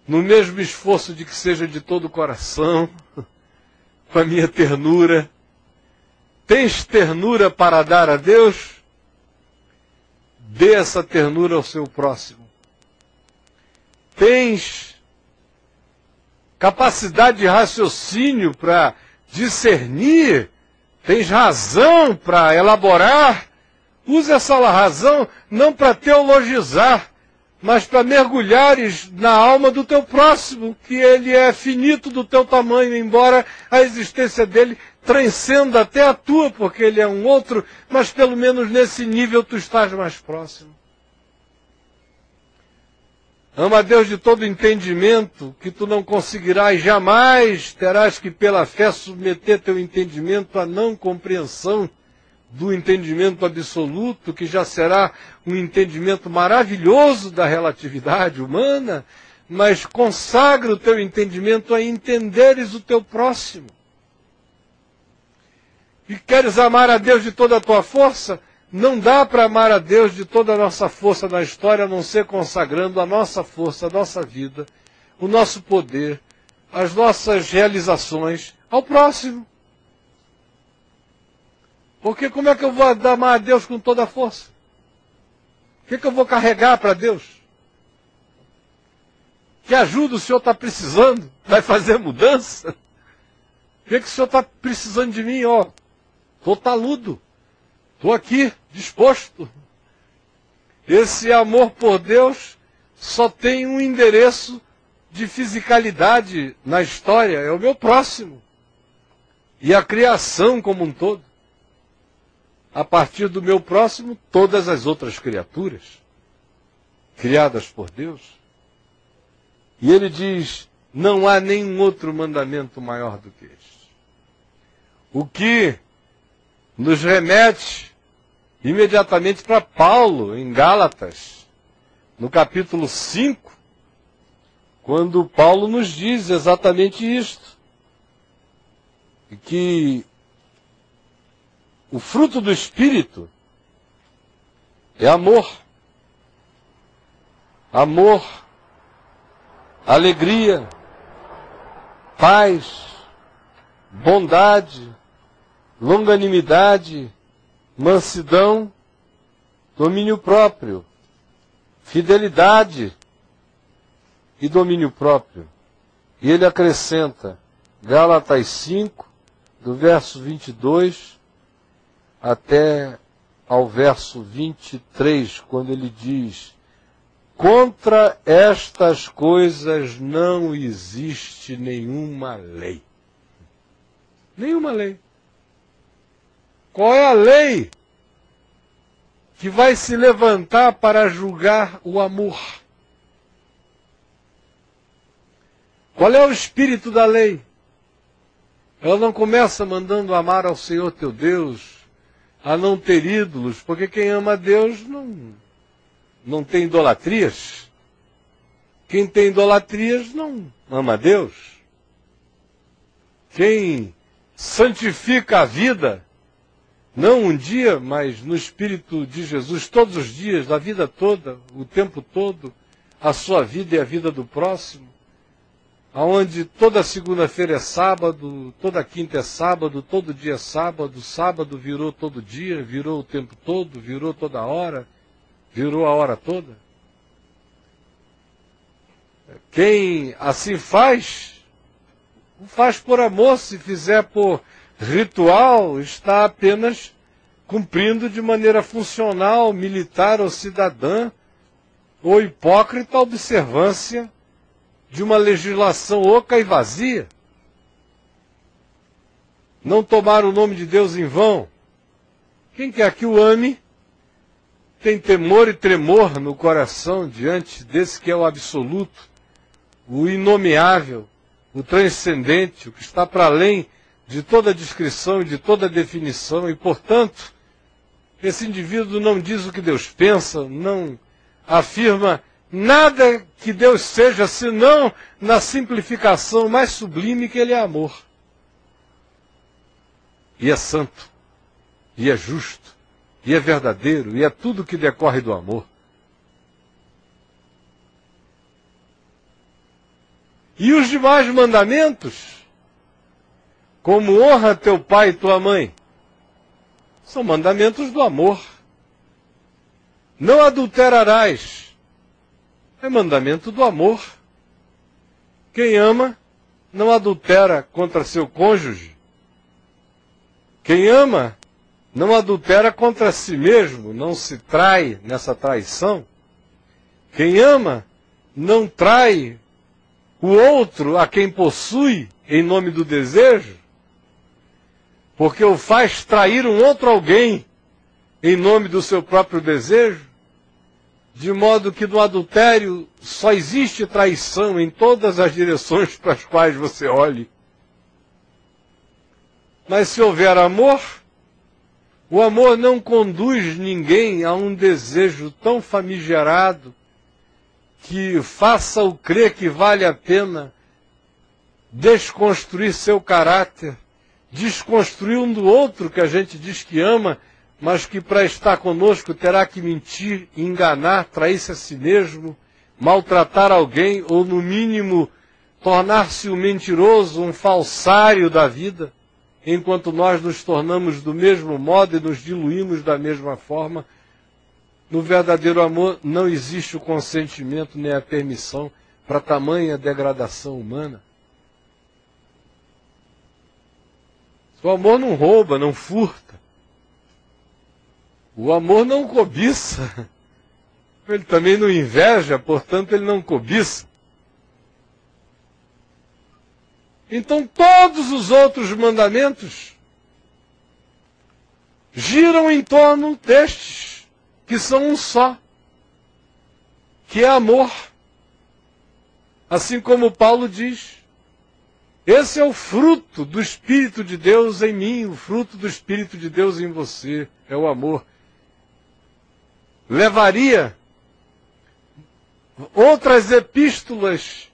No mesmo esforço de que seja de todo o coração, com a minha ternura. Tens ternura para dar a Deus? Dê essa ternura ao seu próximo. Tens capacidade de raciocínio para discernir? Tens razão para elaborar? Use essa razão não para teologizar, mas para mergulhares na alma do teu próximo, que ele é finito do teu tamanho, embora a existência dele transcenda até a tua, porque ele é um outro, mas pelo menos nesse nível tu estás mais próximo. Ama a Deus de todo entendimento, que tu não conseguirás jamais, terás que pela fé submeter teu entendimento à não compreensão do entendimento absoluto, que já será um entendimento maravilhoso da relatividade humana, mas consagra o teu entendimento a entenderes o teu próximo. E queres amar a Deus de toda a tua força? Não dá para amar a Deus de toda a nossa força na história, a não ser consagrando a nossa força, a nossa vida, o nosso poder, as nossas realizações ao próximo. Porque como é que eu vou amar a Deus com toda a força? O que eu vou carregar para Deus? Que ajuda o Senhor está precisando? Vai fazer mudança? O que o Senhor está precisando de mim? Ó, estou taludo. Estou aqui, disposto. Esse amor por Deus só tem um endereço de fisicalidade na história. É o meu próximo. E a criação como um todo. A partir do meu próximo, todas as outras criaturas, criadas por Deus. E ele diz, não há nenhum outro mandamento maior do que este. O que nos remete imediatamente para Paulo, em Gálatas, no capítulo 5, quando Paulo nos diz exatamente isto. Que o fruto do Espírito é amor. Amor, alegria, paz, bondade, longanimidade, mansidão, domínio próprio, fidelidade e domínio próprio. E ele acrescenta, Gálatas 5, do verso 22 até ao verso 23, quando ele diz, contra estas coisas não existe nenhuma lei. Nenhuma lei. Qual é a lei que vai se levantar para julgar o amor? Qual é o espírito da lei? Ela não começa mandando amar ao Senhor teu Deus, a não ter ídolos, porque quem ama a Deus não tem idolatrias. Quem tem idolatrias não ama a Deus. Quem santifica a vida Não um dia, mas no Espírito de Jesus, todos os dias, da vida toda, o tempo todo, a sua vida e a vida do próximo, aonde toda segunda-feira é sábado, toda quinta é sábado, todo dia é sábado, sábado virou todo dia, virou o tempo todo, virou toda hora, virou a hora toda. Quem assim faz, o faz por amor. Se fizer por ritual, está apenas cumprindo de maneira funcional, militar ou cidadã, ou hipócrita a observância de uma legislação oca e vazia. Não tomar o nome de Deus em vão. Quem quer que o ame, tem temor e tremor no coração diante desse que é o absoluto, o inomeável, o transcendente, o que está para além de toda descrição e de toda definição, e, portanto, esse indivíduo não diz o que Deus pensa, não afirma nada que Deus seja, senão na simplificação mais sublime que Ele é amor. E é santo, e é justo, e é verdadeiro, e é tudo que decorre do amor. E os demais mandamentos, como honra teu pai e tua mãe, são mandamentos do amor. Não adulterarás, é mandamento do amor. Quem ama não adultera contra seu cônjuge. Quem ama não adultera contra si mesmo, não se trai nessa traição. Quem ama não trai o outro a quem possui em nome do desejo, porque o faz trair um outro alguém em nome do seu próprio desejo, de modo que no adultério só existe traição em todas as direções para as quais você olhe. Mas se houver amor, o amor não conduz ninguém a um desejo tão famigerado que faça-o crer que vale a pena desconstruir seu caráter, desconstruir um do outro que a gente diz que ama, mas que para estar conosco terá que mentir, enganar, trair-se a si mesmo, maltratar alguém ou, no mínimo, tornar-se um mentiroso, um falsário da vida, enquanto nós nos tornamos do mesmo modo e nos diluímos da mesma forma. No verdadeiro amor não existe o consentimento nem a permissão para tamanha degradação humana. O amor não rouba, não furta. O amor não cobiça. Ele também não inveja, portanto ele não cobiça. Então todos os outros mandamentos giram em torno destes, que são um só, que é amor. Assim como Paulo diz, esse é o fruto do Espírito de Deus em mim, o fruto do Espírito de Deus em você, é o amor. Levaria outras epístolas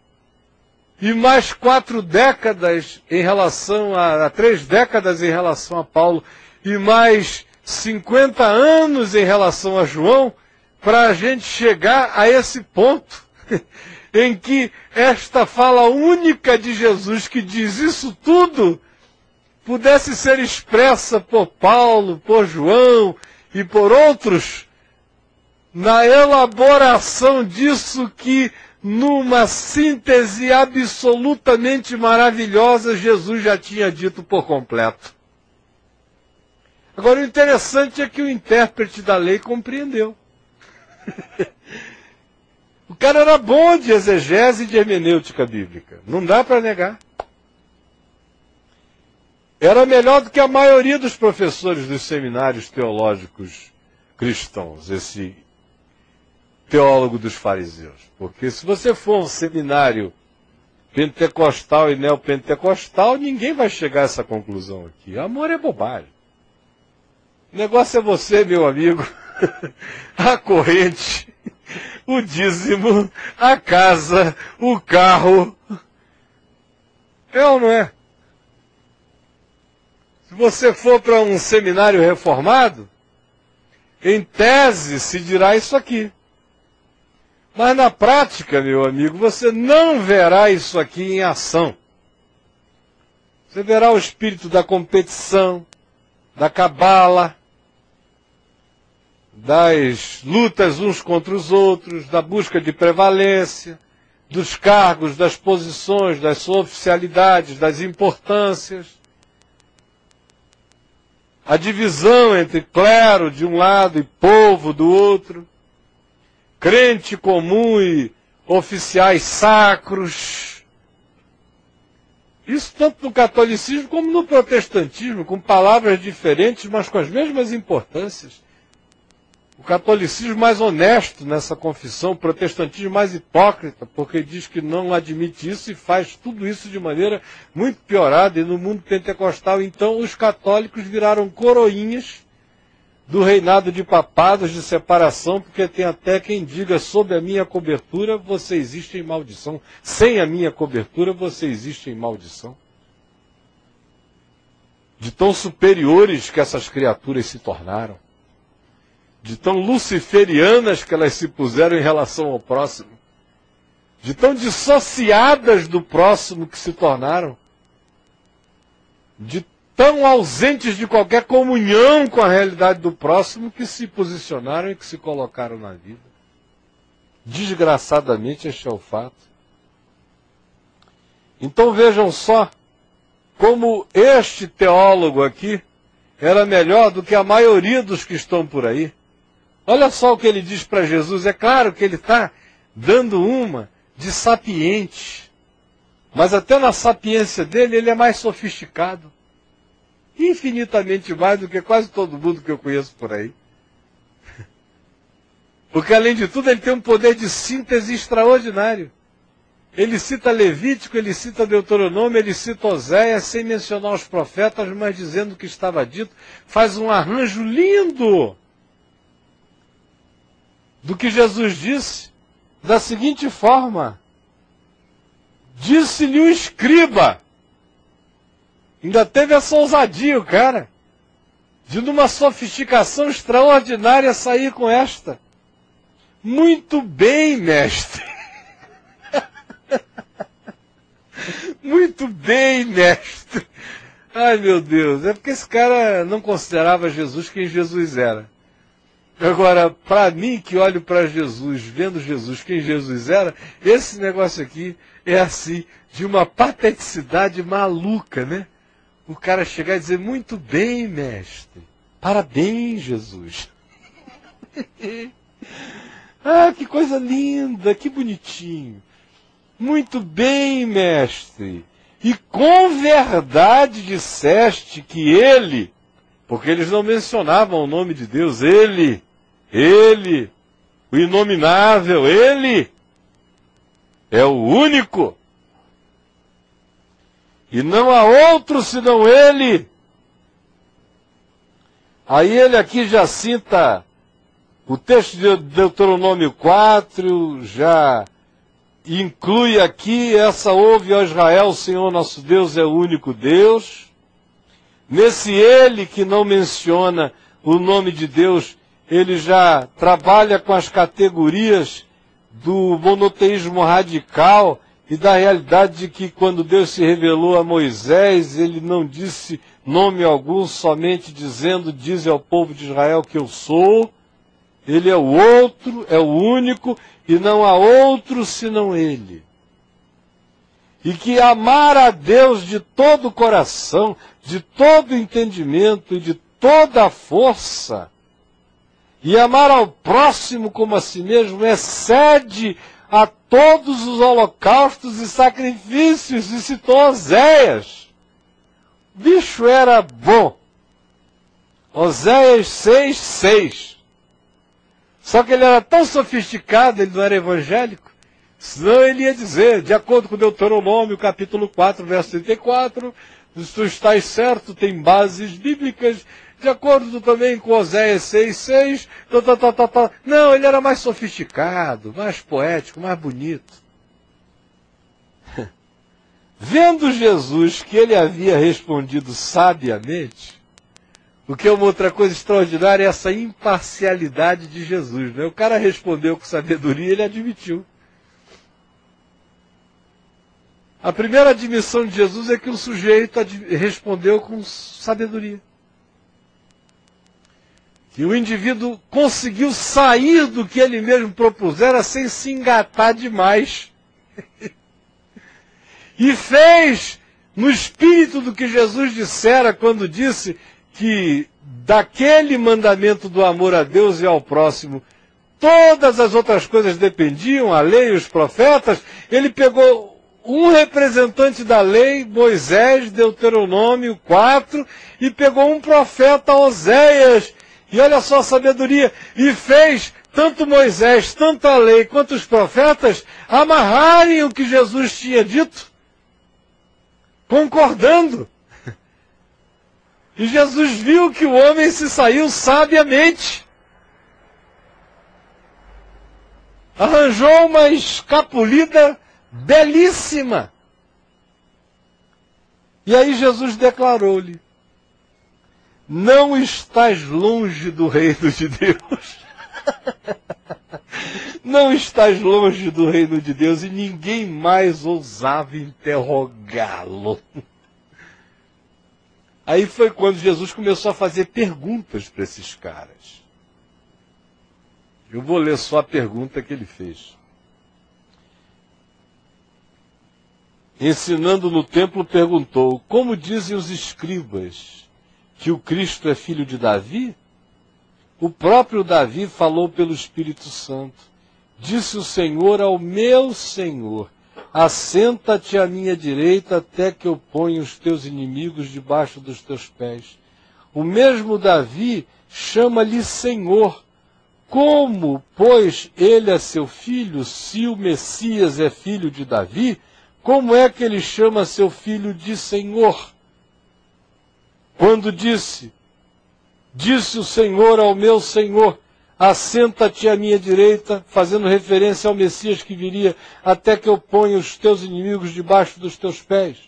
e mais 4 décadas em relação a 3 décadas em relação a Paulo, e mais 50 anos em relação a João, para a gente chegar a esse ponto em que esta fala única de Jesus, que diz isso tudo, pudesse ser expressa por Paulo, por João e por outros, na elaboração disso que, numa síntese absolutamente maravilhosa, Jesus já tinha dito por completo. Agora, o interessante é que o intérprete da lei compreendeu. O cara era bom de exegese e de hermenêutica bíblica. Não dá para negar. Era melhor do que a maioria dos professores dos seminários teológicos cristãos, esse teólogo dos fariseus. Porque se você for um seminário pentecostal e neopentecostal, ninguém vai chegar a essa conclusão aqui. Amor é bobagem. O negócio é você, meu amigo, a corrente, o dízimo, a casa, o carro. É ou não é? Se você for para um seminário reformado, em tese se dirá isso aqui. Mas na prática, meu amigo, você não verá isso aqui em ação. Você verá o espírito da competição, da cabala, das lutas uns contra os outros, da busca de prevalência, dos cargos, das posições, das oficialidades, das importâncias. A divisão entre clero de um lado e povo do outro. Crente comum e oficiais sacros. Isso tanto no catolicismo como no protestantismo, com palavras diferentes, mas com as mesmas importâncias. O catolicismo mais honesto nessa confissão, o protestantismo mais hipócrita, porque diz que não admite isso e faz tudo isso de maneira muito piorada. E no mundo pentecostal, então, os católicos viraram coroinhas do reinado de papados, de separação, porque tem até quem diga, sob a minha cobertura você existe em maldição. Sem a minha cobertura você existe em maldição. De tão superiores que essas criaturas se tornaram. De tão luciferianas que elas se puseram em relação ao próximo. De tão dissociadas do próximo que se tornaram. De tão ausentes de qualquer comunhão com a realidade do próximo que se posicionaram e que se colocaram na vida. Desgraçadamente, este é o fato. Então vejam só como este teólogo aqui era melhor do que a maioria dos que estão por aí. Olha só o que ele diz para Jesus. É claro que ele está dando uma de sapiente. Mas até na sapiência dele, ele é mais sofisticado. Infinitamente mais do que quase todo mundo que eu conheço por aí. Porque, além de tudo, ele tem um poder de síntese extraordinário. Ele cita Levítico, ele cita Deuteronômio, ele cita Oséias, sem mencionar os profetas, mas dizendo o que estava dito. Faz um arranjo lindo do que Jesus disse, da seguinte forma: disse-lhe o escriba. Ainda teve essa ousadia, o cara, de numa sofisticação extraordinária sair com esta. Muito bem, mestre. Muito bem, mestre. Ai, meu Deus, é porque esse cara não considerava Jesus quem Jesus era. Agora, para mim, que olho para Jesus, vendo Jesus quem Jesus era, esse negócio aqui é assim, de uma pateticidade maluca, né? O cara chegar e dizer, muito bem, mestre. Parabéns, Jesus. Ah, que coisa linda, que bonitinho. Muito bem, mestre. E com verdade disseste que ele, porque eles não mencionavam o nome de Deus, ele, o inominável, ele é o único. E não há outro senão ele. Aí ele aqui já cita o texto de Deuteronômio 4, já inclui aqui essa: ouve, ó Israel, o Senhor nosso Deus é o único Deus. Nesse ele que não menciona o nome de Deus, ele já trabalha com as categorias do monoteísmo radical e da realidade de que quando Deus se revelou a Moisés, ele não disse nome algum, somente dizendo, dize ao povo de Israel que eu sou. Ele é o outro, é o único, e não há outro senão ele. E que amar a Deus de todo o coração, de todo o entendimento e de toda a força, e amar ao próximo como a si mesmo, excede a todos os holocaustos e sacrifícios, e citou Oséias. O bicho era bom. Oséias 6:6. Só que ele era tão sofisticado, ele não era evangélico, senão ele ia dizer, de acordo com Deuteronômio, capítulo 4, verso 34, se tu estás certo, tem bases bíblicas, de acordo também com Oséias 6:6, Não, ele era mais sofisticado, mais poético, mais bonito. Vendo Jesus que ele havia respondido sabiamente, o que é uma outra coisa extraordinária é essa imparcialidade de Jesus, né? O cara respondeu com sabedoria, ele admitiu. A primeira admissão de Jesus é que o sujeito respondeu com sabedoria. Que o indivíduo conseguiu sair do que ele mesmo propusera sem se engatar demais. E fez no espírito do que Jesus dissera quando disse que daquele mandamento do amor a Deus e ao próximo, todas as outras coisas dependiam, a lei e os profetas. Ele pegou um representante da lei, Moisés, Deuteronômio 4, e pegou um profeta, Oséias, e olha só a sabedoria, e fez tanto Moisés, tanto a lei, quanto os profetas amarrarem o que Jesus tinha dito, concordando. E Jesus viu que o homem se saiu sabiamente. Arranjou uma escapulida belíssima. E aí Jesus declarou-lhe: não estás longe do reino de Deus. Não estás longe do reino de Deus. E ninguém mais ousava interrogá-lo. Aí foi quando Jesus começou a fazer perguntas para esses caras. Eu vou ler só a pergunta que ele fez. Ensinando no templo, perguntou: como dizem os escribas que o Cristo é filho de Davi? O próprio Davi falou pelo Espírito Santo. Disse o Senhor ao meu Senhor: assenta-te à minha direita até que eu ponha os teus inimigos debaixo dos teus pés. O mesmo Davi chama-lhe Senhor. Como, pois, ele é seu filho, se o Messias é filho de Davi, como é que ele chama seu filho de Senhor? Quando disse o Senhor ao meu Senhor: assenta-te à minha direita, fazendo referência ao Messias que viria, até que eu ponha os teus inimigos debaixo dos teus pés.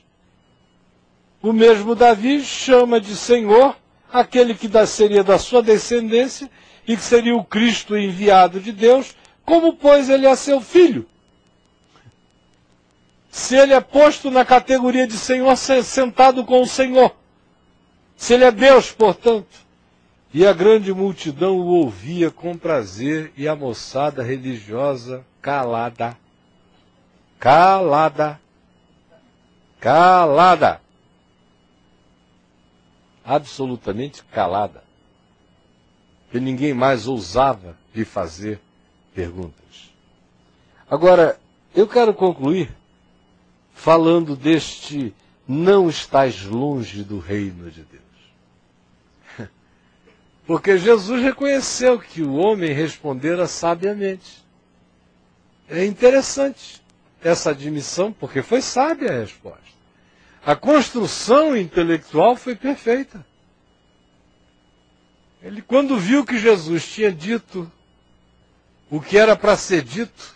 O mesmo Davi chama de Senhor aquele que seria da sua descendência e que seria o Cristo enviado de Deus, como, pois, ele é seu filho. Se ele é posto na categoria de Senhor, sentado com o Senhor. Se ele é Deus, portanto. E a grande multidão o ouvia com prazer, e a moçada religiosa calada. Calada. Calada. Absolutamente calada. Porque ninguém mais ousava lhe fazer perguntas. Agora, eu quero concluir falando deste não estás longe do reino de Deus. Porque Jesus reconheceu que o homem respondera sabiamente. É interessante essa admissão, porque foi sábia a resposta. A construção intelectual foi perfeita. Ele, quando viu que Jesus tinha dito o que era para ser dito,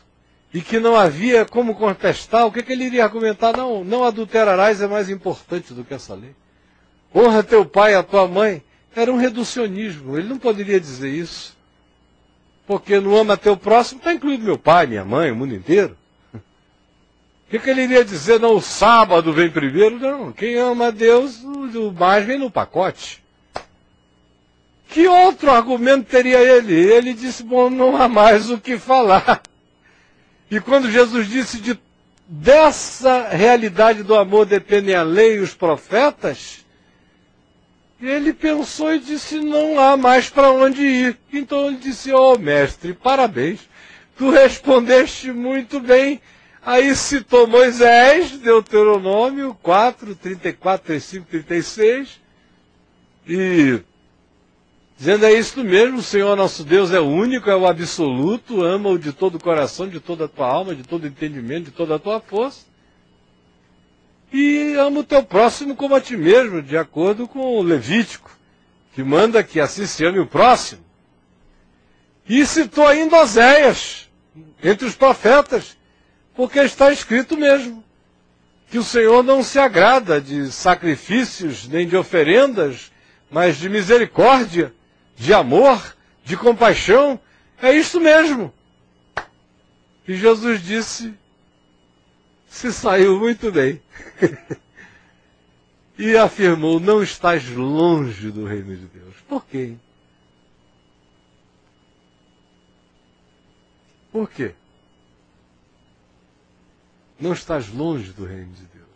e que não havia como contestar, o que ele iria argumentar? Não adulterarás é mais importante do que essa lei. Honra teu pai e a tua mãe. Era um reducionismo, ele não poderia dizer isso. Porque no ama teu próximo está incluído meu pai, minha mãe, o mundo inteiro. O que ele iria dizer? Não, o sábado vem primeiro? Não, quem ama a Deus, o mais vem no pacote. Que outro argumento teria ele? Ele disse, bom, não há mais o que falar. E quando Jesus disse dessa realidade do amor dependem a lei e os profetas, ele pensou e disse, não há mais para onde ir. Então ele disse, mestre, parabéns, tu respondeste muito bem. Aí citou Moisés, Deuteronômio 4, 34, 35, 36, e dizendo, é isso mesmo, o Senhor nosso Deus é o único, é o absoluto, ama-o de todo o coração, de toda a tua alma, de todo o entendimento, de toda a tua força. E ama o teu próximo como a ti mesmo, de acordo com o Levítico, que manda que assim se ame o próximo. E citou ainda Oséias, entre os profetas, porque está escrito mesmo, que o Senhor não se agrada de sacrifícios nem de oferendas, mas de misericórdia, de amor, de compaixão. É isso mesmo. E Jesus disse, se saiu muito bem. E afirmou, não estás longe do reino de Deus. Por quê? Por quê? Não estás longe do reino de Deus.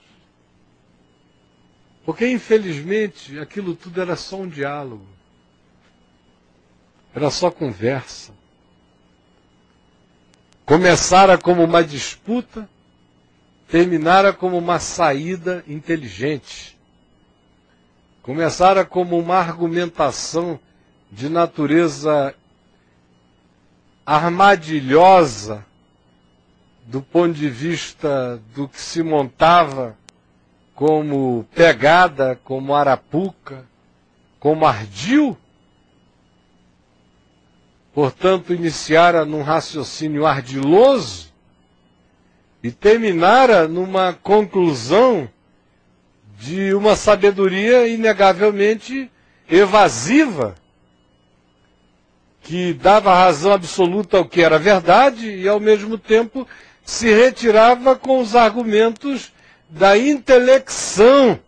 Porque, infelizmente, aquilo tudo era só um diálogo. Era só conversa. Começara como uma disputa, terminara como uma saída inteligente. Começara como uma argumentação de natureza armadilhosa, do ponto de vista do que se montava como pegada, como arapuca, como ardil. Portanto, iniciara num raciocínio ardiloso e terminara numa conclusão de uma sabedoria inegavelmente evasiva, que dava razão absoluta ao que era verdade e, ao mesmo tempo, se retirava com os argumentos da intelecção,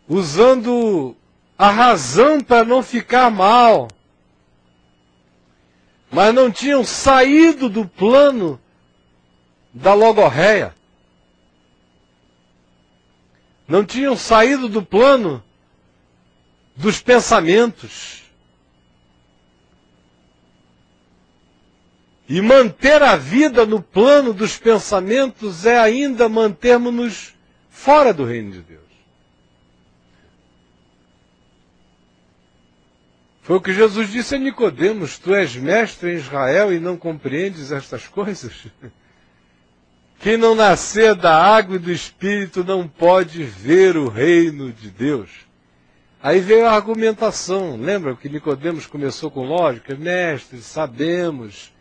usando a razão para não ficar mal. Mas não tinham saído do plano da logorreia. Não tinham saído do plano dos pensamentos. E manter a vida no plano dos pensamentos é ainda mantermos-nos fora do reino de Deus. Foi o que Jesus disse a Nicodemos, tu és mestre em Israel e não compreendes estas coisas? Quem não nascer da água e do Espírito não pode ver o reino de Deus. Aí veio a argumentação. Lembra que Nicodemos começou com lógica? Mestre, sabemos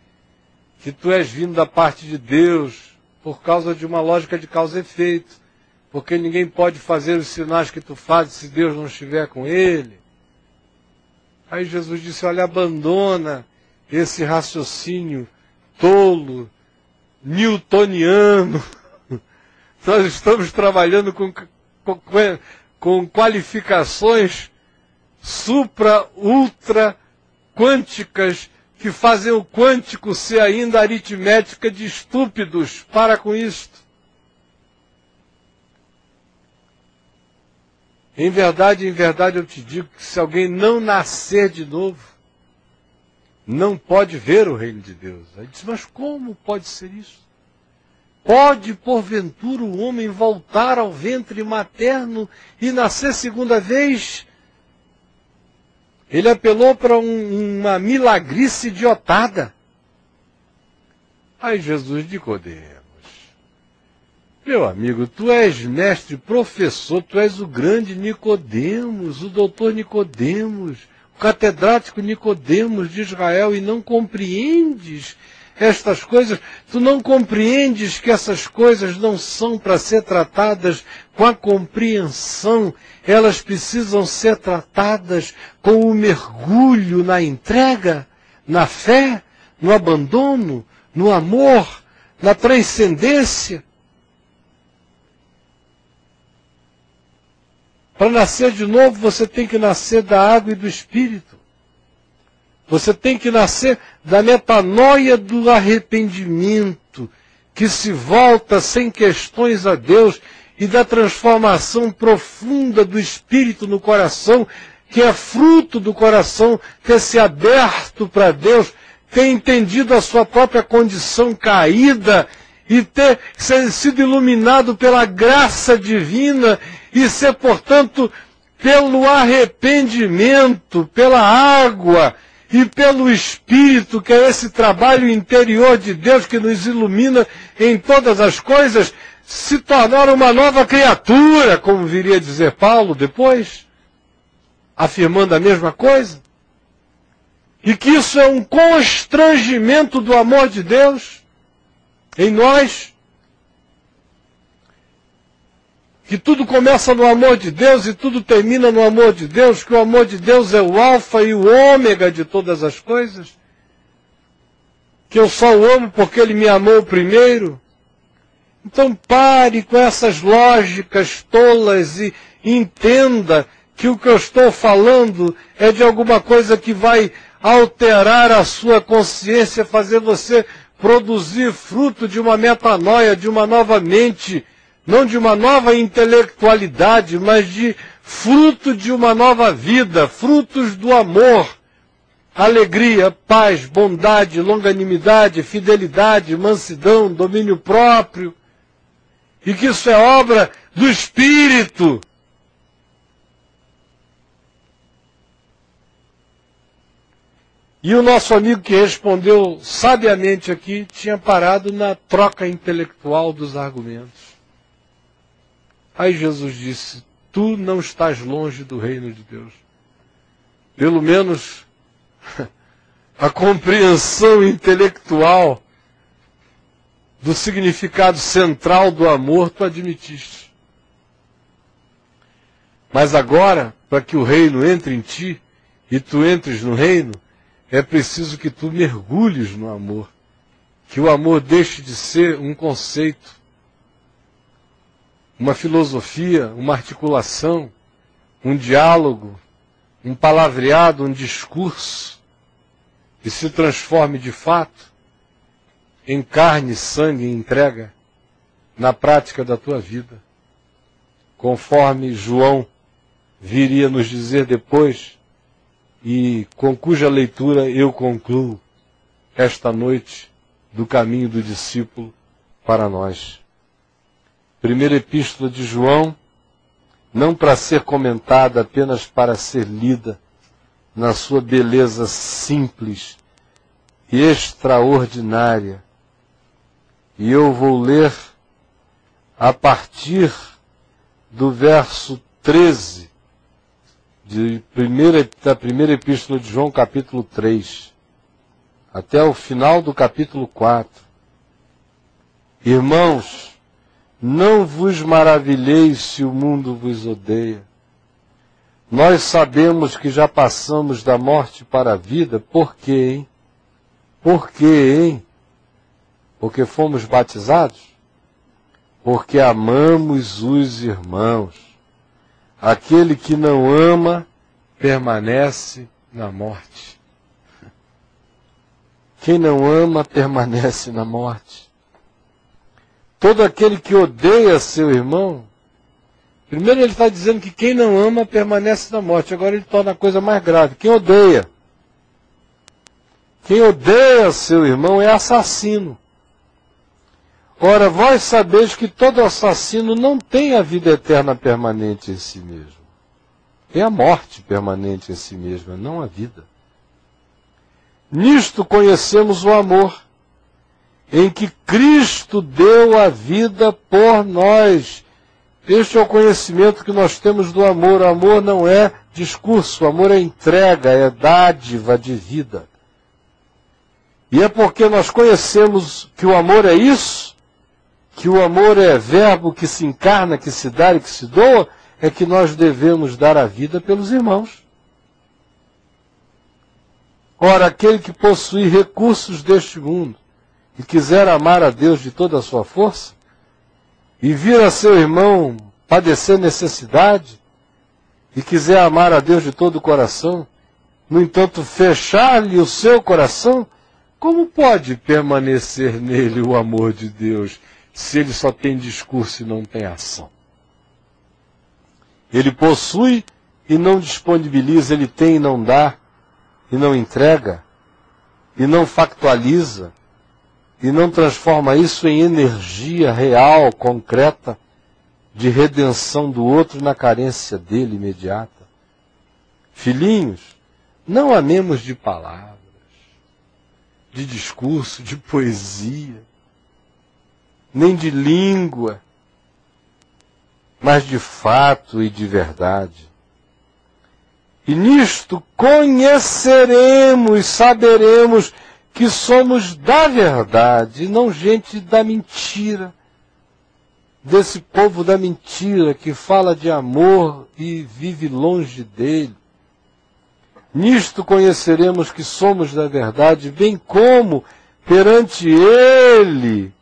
que tu és vindo da parte de Deus por causa de uma lógica de causa e efeito. Porque ninguém pode fazer os sinais que tu fazes se Deus não estiver com ele. Aí Jesus disse, olha, abandona esse raciocínio tolo, newtoniano. Nós estamos trabalhando com qualificações supra, ultra, quânticas, que fazem o quântico ser ainda aritmética de estúpidos. Para com isto. Em verdade eu te digo que se alguém não nascer de novo, não pode ver o reino de Deus. Aí diz, mas como pode ser isso? Pode, porventura, o homem voltar ao ventre materno e nascer segunda vez? Ele apelou para uma milagrice idiotada. Aí Jesus Nicodemos, meu amigo, tu és mestre, professor, tu és o grande Nicodemos, o doutor Nicodemos, o catedrático Nicodemos de Israel, e não compreendes estas coisas, tu não compreendes que essas coisas não são para ser tratadas com a compreensão, elas precisam ser tratadas com o mergulho na entrega, na fé, no abandono, no amor, na transcendência. Para nascer de novo, você tem que nascer da água e do Espírito. Você tem que nascer da metanoia do arrependimento, que se volta sem questões a Deus, e da transformação profunda do Espírito no coração, que é fruto do coração ter se aberto para Deus, ter entendido a sua própria condição caída e ter sido iluminado pela graça divina e ser, portanto, pelo arrependimento, pela água e pelo Espírito, que é esse trabalho interior de Deus que nos ilumina em todas as coisas, se tornar uma nova criatura, como viria a dizer Paulo depois, afirmando a mesma coisa. E que isso é um constrangimento do amor de Deus em nós. que tudo começa no amor de Deus e tudo termina no amor de Deus, que o amor de Deus é o alfa e o ômega de todas as coisas, que eu só o amo porque ele me amou primeiro. Então pare com essas lógicas tolas e entenda que o que eu estou falando é de alguma coisa que vai alterar a sua consciência, fazer você produzir fruto de uma metanoia, de uma nova mente, não de uma nova intelectualidade, mas de fruto de uma nova vida, frutos do amor, alegria, paz, bondade, longanimidade, fidelidade, mansidão, domínio próprio, e que isso é obra do Espírito. E o nosso amigo que respondeu sabiamente aqui tinha parado na troca intelectual dos argumentos. Aí Jesus disse, tu não estás longe do reino de Deus. Pelo menos a compreensão intelectual do significado central do amor tu admitiste. Mas agora, para que o reino entre em ti e tu entres no reino, é preciso que tu mergulhes no amor. Que o amor deixe de ser um conceito, uma filosofia, uma articulação, um diálogo, um palavreado, um discurso, e se transforme de fato em carne, sangue e entrega na prática da tua vida. Conforme João viria nos dizer depois, e com cuja leitura eu concluo esta noite do caminho do discípulo para nós. Primeira epístola de João, não para ser comentada, apenas para ser lida na sua beleza simples e extraordinária. E eu vou ler a partir do verso 13 da primeira epístola de João, capítulo 3, até o final do capítulo 4. Irmãos, não vos maravilheis se o mundo vos odeia. Nós sabemos que já passamos da morte para a vida, por quê, hein? Por quê, hein? Porque fomos batizados? Porque amamos os irmãos. Aquele que não ama, permanece na morte. Quem não ama, permanece na morte. Todo aquele que odeia seu irmão, primeiro ele está dizendo que quem não ama, permanece na morte. Agora ele torna a coisa mais grave. Quem odeia seu irmão é assassino. Ora, vós sabeis que todo assassino não tem a vida eterna permanente em si mesmo. Tem a morte permanente em si mesma, não a vida. Nisto conhecemos o amor, em que Cristo deu a vida por nós. Este é o conhecimento que nós temos do amor. O amor não é discurso, o amor é entrega, é dádiva de vida. E é porque nós conhecemos que o amor é isso, que o amor é verbo que se encarna, que se dá e que se doa, é que nós devemos dar a vida pelos irmãos. Ora, aquele que possui recursos deste mundo e quiser amar a Deus de toda a sua força, e vir a seu irmão padecer necessidade, e quiser amar a Deus de todo o coração, no entanto fechar-lhe o seu coração, como pode permanecer nele o amor de Deus, se ele só tem discurso e não tem ação? Ele possui e não disponibiliza, ele tem e não dá, e não entrega, e não factualiza, e não transforma isso em energia real, concreta, de redenção do outro na carência dele imediata. Filhinhos, não amemos de palavras, de discurso, de poesia, nem de língua, mas de fato e de verdade. E nisto conheceremos, saberemos que somos da verdade, não gente da mentira. desse povo da mentira que fala de amor e vive longe dele. Nisto conheceremos que somos da verdade, bem como perante ele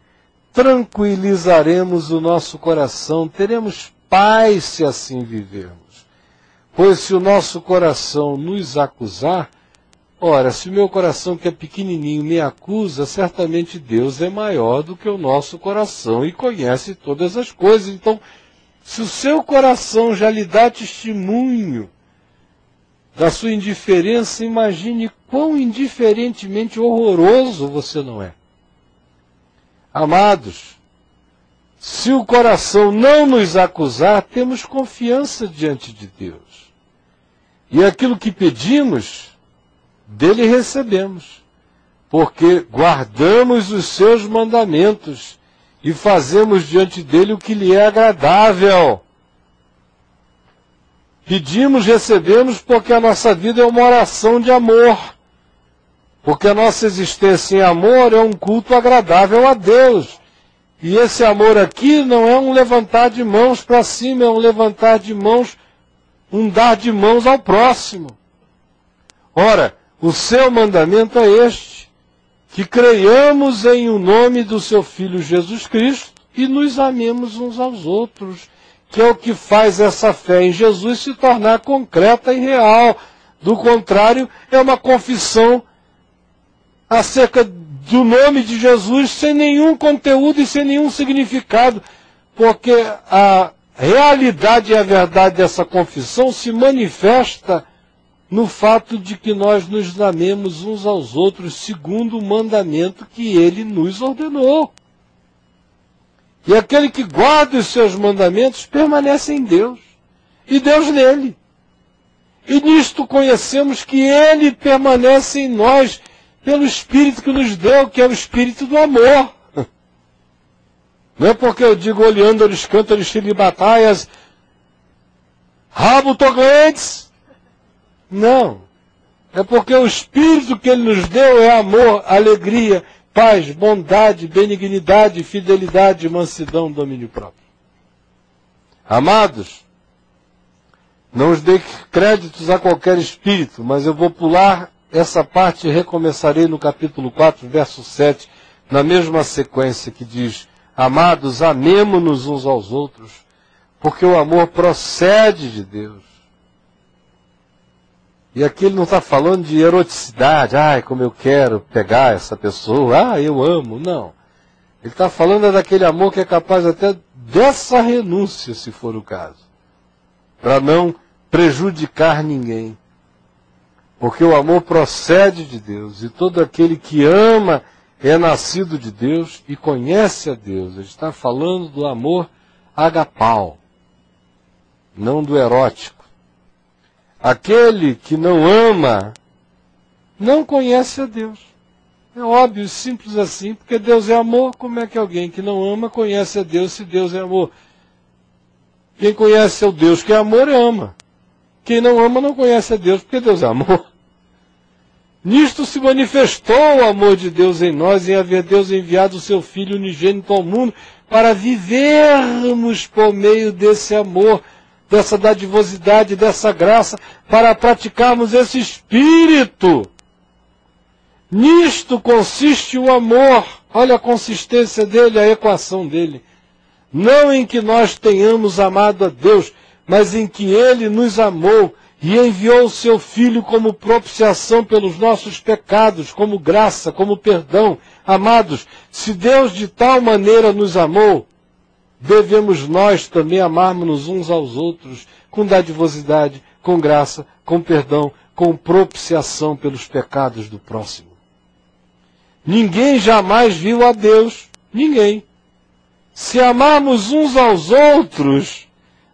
tranquilizaremos o nosso coração, teremos paz se assim vivermos. Pois se o nosso coração nos acusar, ora, se o meu coração que é pequenininho me acusa, certamente Deus é maior do que o nosso coração e conhece todas as coisas. Então, se o seu coração já lhe dá testemunho da sua indiferença, imagine quão indiferentemente horroroso você não é. Amados, se o coração não nos acusar, temos confiança diante de Deus. E aquilo que pedimos, dele recebemos, porque guardamos os seus mandamentos e fazemos diante dele o que lhe é agradável. Pedimos, recebemos, porque a nossa vida é uma oração de amor. Porque a nossa existência em amor é um culto agradável a Deus. E esse amor aqui não é um levantar de mãos para cima, é um levantar de mãos, um dar de mãos ao próximo. Ora, o seu mandamento é este, que creiamos em o nome do seu Filho Jesus Cristo e nos amemos uns aos outros, que é o que faz essa fé em Jesus se tornar concreta e real. Do contrário, é uma confissão acerca do nome de Jesus sem nenhum conteúdo e sem nenhum significado, porque a realidade e a verdade dessa confissão se manifesta no fato de que nós nos amemos uns aos outros segundo o mandamento que ele nos ordenou. E aquele que guarda os seus mandamentos permanece em Deus, e Deus nele. E nisto conhecemos que ele permanece em nós pelo Espírito que nos deu, que é o Espírito do amor. Não é porque eu digo olhando eles cantam eles batalhas, rabo tocantes. Não. É porque o Espírito que ele nos deu é amor, alegria, paz, bondade, benignidade, fidelidade, mansidão, domínio próprio. Amados, não os dei créditos a qualquer espírito, mas eu vou pular essa parte e recomeçarei no capítulo 4, verso 7, na mesma sequência que diz: amados, amemo-nos uns aos outros, porque o amor procede de Deus. E aqui ele não está falando de eroticidade, ai, como eu quero pegar essa pessoa, ah, eu amo, não. Ele está falando daquele amor que é capaz até dessa renúncia, se for o caso, para não prejudicar ninguém. Porque o amor procede de Deus, e todo aquele que ama é nascido de Deus e conhece a Deus. Ele está falando do amor agapau, não do erótico. Aquele que não ama, não conhece a Deus. É óbvio, simples assim, porque Deus é amor. Como é que alguém que não ama conhece a Deus se Deus é amor? Quem conhece o Deus que é amor, ama. Quem não ama não conhece a Deus, porque Deus é amor. Nisto se manifestou o amor de Deus em nós, em haver Deus enviado o seu Filho unigênito ao mundo, para vivermos por meio desse amor, dessa dadivosidade, dessa graça, para praticarmos esse espírito. Nisto consiste o amor. Olha a consistência dele, a equação dele. Não em que nós tenhamos amado a Deus, mas em que ele nos amou e enviou o seu Filho como propiciação pelos nossos pecados, como graça, como perdão. Amados, se Deus de tal maneira nos amou, devemos nós também amarmos-nos uns aos outros, com dadivosidade, com graça, com perdão, com propiciação pelos pecados do próximo. Ninguém jamais viu a Deus, ninguém. Se amarmos uns aos outros,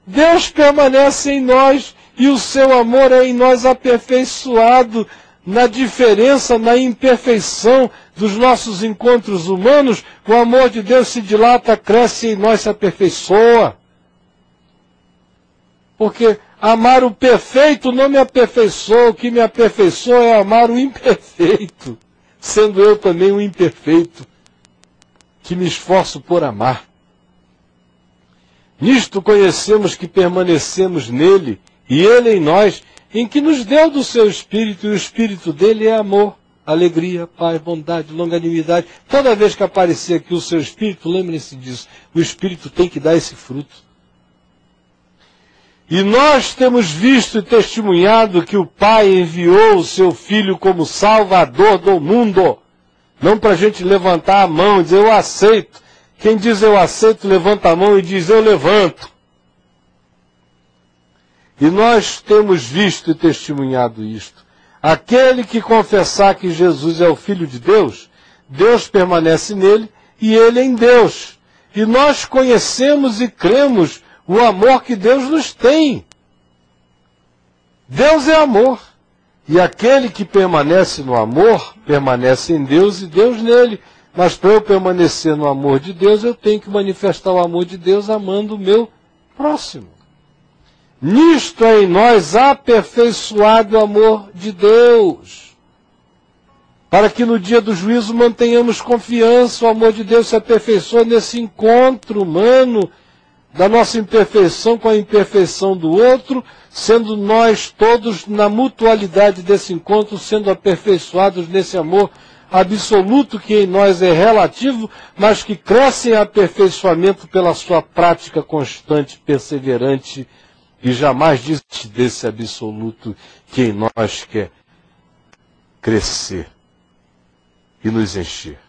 Deus permanece em nós e o seu amor é em nós aperfeiçoado na diferença, na imperfeição dos nossos encontros humanos. O amor de Deus se dilata, cresce e em nós se aperfeiçoa. Porque amar o perfeito não me aperfeiçoa, o que me aperfeiçoa é amar o imperfeito, sendo eu também um imperfeito, que me esforço por amar. Nisto conhecemos que permanecemos nele, e ele em nós, em que nos deu do seu Espírito, e o Espírito dele é amor, alegria, paz, bondade, longanimidade. Toda vez que aparecer aqui o seu Espírito, lembre-se disso, o Espírito tem que dar esse fruto. E nós temos visto e testemunhado que o Pai enviou o seu Filho como Salvador do mundo. Não para a gente levantar a mão e dizer, eu aceito. Quem diz eu aceito, levanta a mão e diz eu levanto. E nós temos visto e testemunhado isto. Aquele que confessar que Jesus é o Filho de Deus, Deus permanece nele e ele em Deus. E nós conhecemos e cremos o amor que Deus nos tem. Deus é amor. E aquele que permanece no amor, permanece em Deus e Deus nele. Mas para eu permanecer no amor de Deus, eu tenho que manifestar o amor de Deus amando o meu próximo. Nisto é em nós aperfeiçoado o amor de Deus. Para que no dia do juízo mantenhamos confiança, o amor de Deus se aperfeiçoa nesse encontro humano, da nossa imperfeição com a imperfeição do outro, sendo nós todos na mutualidade desse encontro, sendo aperfeiçoados nesse amor absoluto que em nós é relativo, mas que cresce em aperfeiçoamento pela sua prática constante, perseverante, e jamais desiste desse absoluto que em nós quer crescer e nos encher.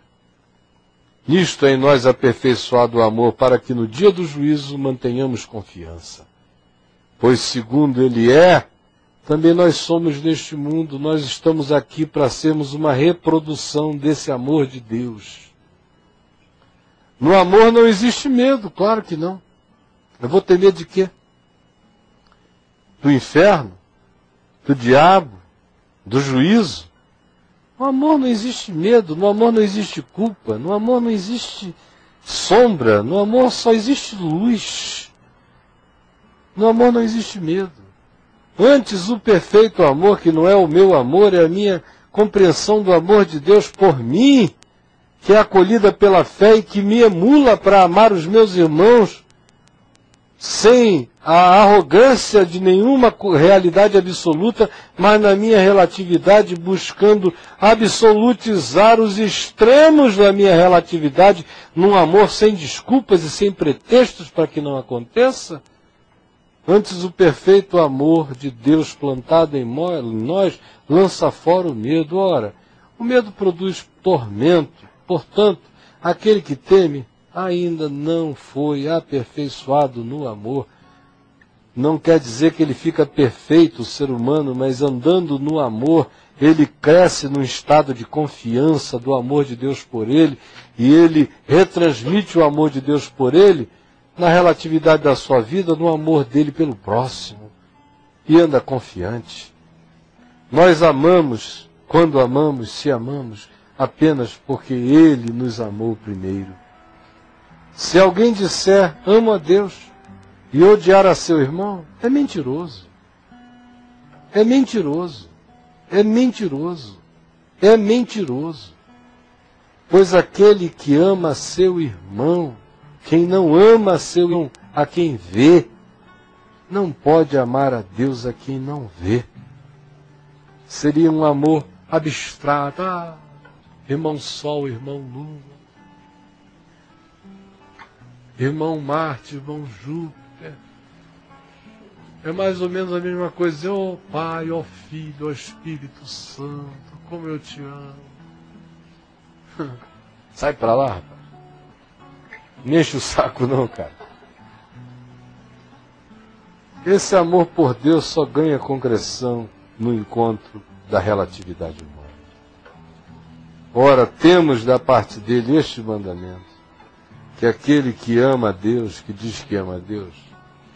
Nisto é em nós aperfeiçoado o amor, para que no dia do juízo mantenhamos confiança. Pois segundo ele é, também nós somos neste mundo, nós estamos aqui para sermos uma reprodução desse amor de Deus. No amor não existe medo, claro que não. Eu vou ter medo de quê? Do inferno? Do diabo? Do juízo? No amor não existe medo, no amor não existe culpa, no amor não existe sombra, no amor só existe luz. No amor não existe medo. Antes, o perfeito amor, que não é o meu amor, é a minha compreensão do amor de Deus por mim, que é acolhida pela fé e que me emula para amar os meus irmãos, sem a arrogância de nenhuma realidade absoluta, mas na minha relatividade, buscando absolutizar os extremos da minha relatividade, num amor sem desculpas e sem pretextos para que não aconteça. Antes, o perfeito amor de Deus plantado em nós lança fora o medo. Ora, o medo produz tormento. Portanto, aquele que teme ainda não foi aperfeiçoado no amor. Não quer dizer que ele fica perfeito, o ser humano, mas andando no amor, ele cresce num estado de confiança do amor de Deus por ele, e ele retransmite o amor de Deus por ele na relatividade da sua vida, no amor dele pelo próximo, e anda confiante. Nós amamos, quando amamos, se amamos, apenas porque ele nos amou primeiro. Se alguém disser, amo a Deus, e odiar a seu irmão, é mentiroso. É mentiroso. É mentiroso. É mentiroso. Pois aquele que ama seu irmão, quem não ama seu irmão, a quem vê, não pode amar a Deus a quem não vê. Seria um amor abstrato. Irmão Sol, irmão Lua, irmão Marte, irmão Júpiter. É mais ou menos a mesma coisa. Ó Pai, ó Filho, ó Espírito Santo, como eu te amo. Sai pra lá, rapaz. Não enche o saco não, cara. Esse amor por Deus só ganha concreção no encontro da relatividade humana. Ora, temos da parte dele este mandamento, que aquele que ama a Deus, que diz que ama a Deus,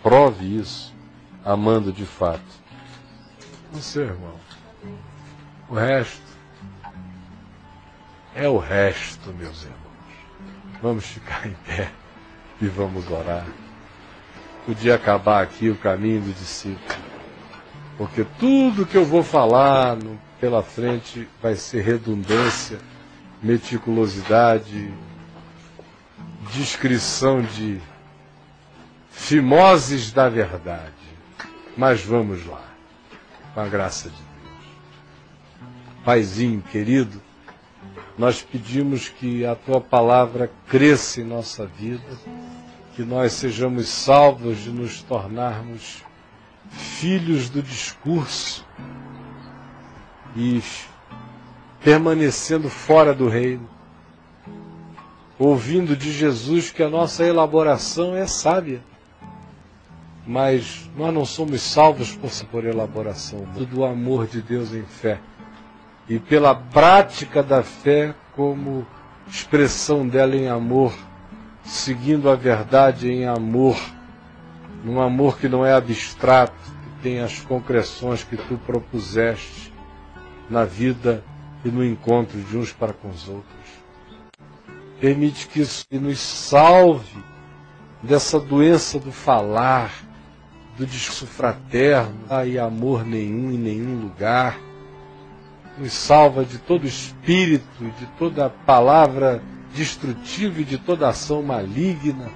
prove isso, amando de fato o seu irmão. O resto é o resto, meus irmãos. Vamos ficar em pé e vamos orar. Podia acabar aqui o caminho do discípulo, porque tudo que eu vou falar pela frente vai ser redundância, meticulosidade, descrição de fimoses da verdade. Mas vamos lá, com a graça de Deus. Paizinho querido, nós pedimos que a Tua palavra cresça em nossa vida, que nós sejamos salvos de nos tornarmos filhos do discurso e permanecendo fora do reino, ouvindo de Jesus que a nossa elaboração é sábia, mas nós não somos salvos por elaboração, do amor de Deus em fé, e pela prática da fé como expressão dela em amor, seguindo a verdade em amor, num amor que não é abstrato, que tem as concreções que Tu propuseste na vida e no encontro de uns para com os outros. Permite que isso nos salve dessa doença do falar, do discurso fraterno, e amor nenhum em nenhum lugar. Nos salva de todo espírito, de toda palavra destrutiva e de toda ação maligna.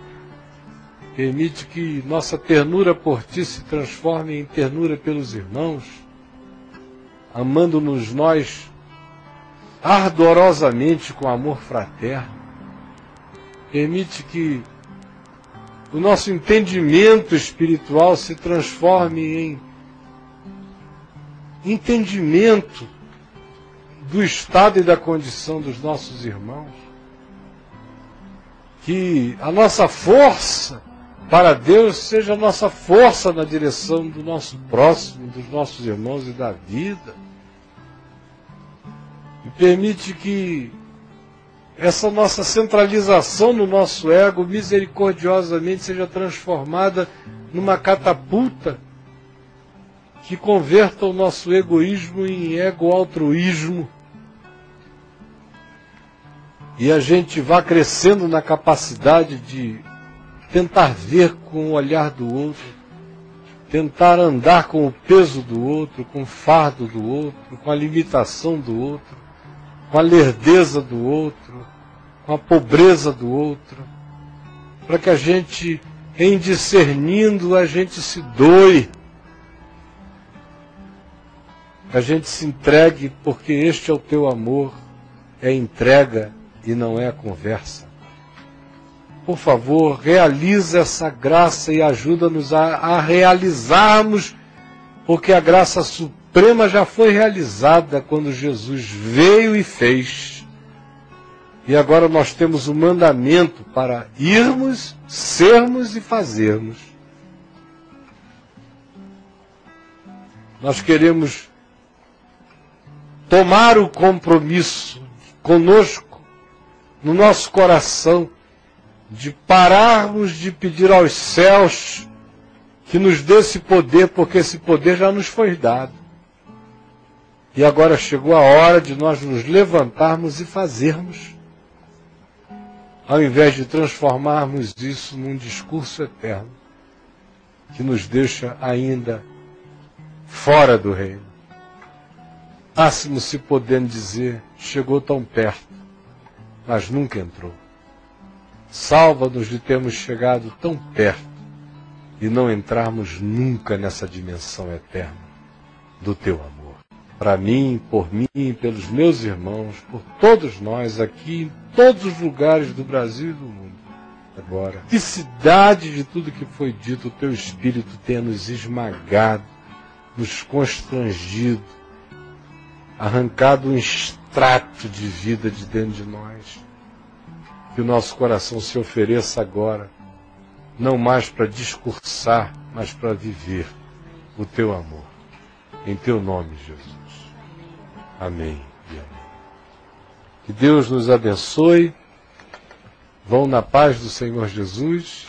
Permite que nossa ternura por Ti se transforme em ternura pelos irmãos, amando-nos nós ardorosamente com amor fraterno. Permite que o nosso entendimento espiritual se transforme em entendimento do estado e da condição dos nossos irmãos. Que a nossa força para Deus seja a nossa força na direção do nosso próximo, dos nossos irmãos e da vida. E permite que essa nossa centralização no nosso ego misericordiosamente seja transformada numa catapulta que converta o nosso egoísmo em ego-altruísmo. E a gente vá crescendo na capacidade de tentar ver com o olhar do outro, tentar andar com o peso do outro, com o fardo do outro, com a limitação do outro, com a lerdeza do outro, com a pobreza do outro, para que a gente, em discernindo, a gente se doe, que a gente se entregue, porque este é o Teu amor, é entrega e não é conversa. Por favor, realiza essa graça e ajuda-nos a realizarmos, porque a graça suprema já foi realizada quando Jesus veio e fez. E agora nós temos o mandamento para irmos, sermos e fazermos. Nós queremos tomar o compromisso conosco, no nosso coração, de pararmos de pedir aos céus que nos dê esse poder, porque esse poder já nos foi dado. E agora chegou a hora de nós nos levantarmos e fazermos, ao invés de transformarmos isso num discurso eterno, que nos deixa ainda fora do reino. Máximo se podendo dizer, chegou tão perto, mas nunca entrou. Salva-nos de termos chegado tão perto e não entrarmos nunca nessa dimensão eterna do Teu amor. Para mim, por mim, pelos meus irmãos, por todos nós aqui, em todos os lugares do Brasil e do mundo. Agora, felicidade de tudo que foi dito, o Teu Espírito tenha nos esmagado, nos constrangido, arrancado um extrato de vida de dentro de nós. Que o nosso coração se ofereça agora, não mais para discursar, mas para viver o Teu amor. Em Teu nome, Jesus. Amém e amém. Que Deus nos abençoe. Vão na paz do Senhor Jesus.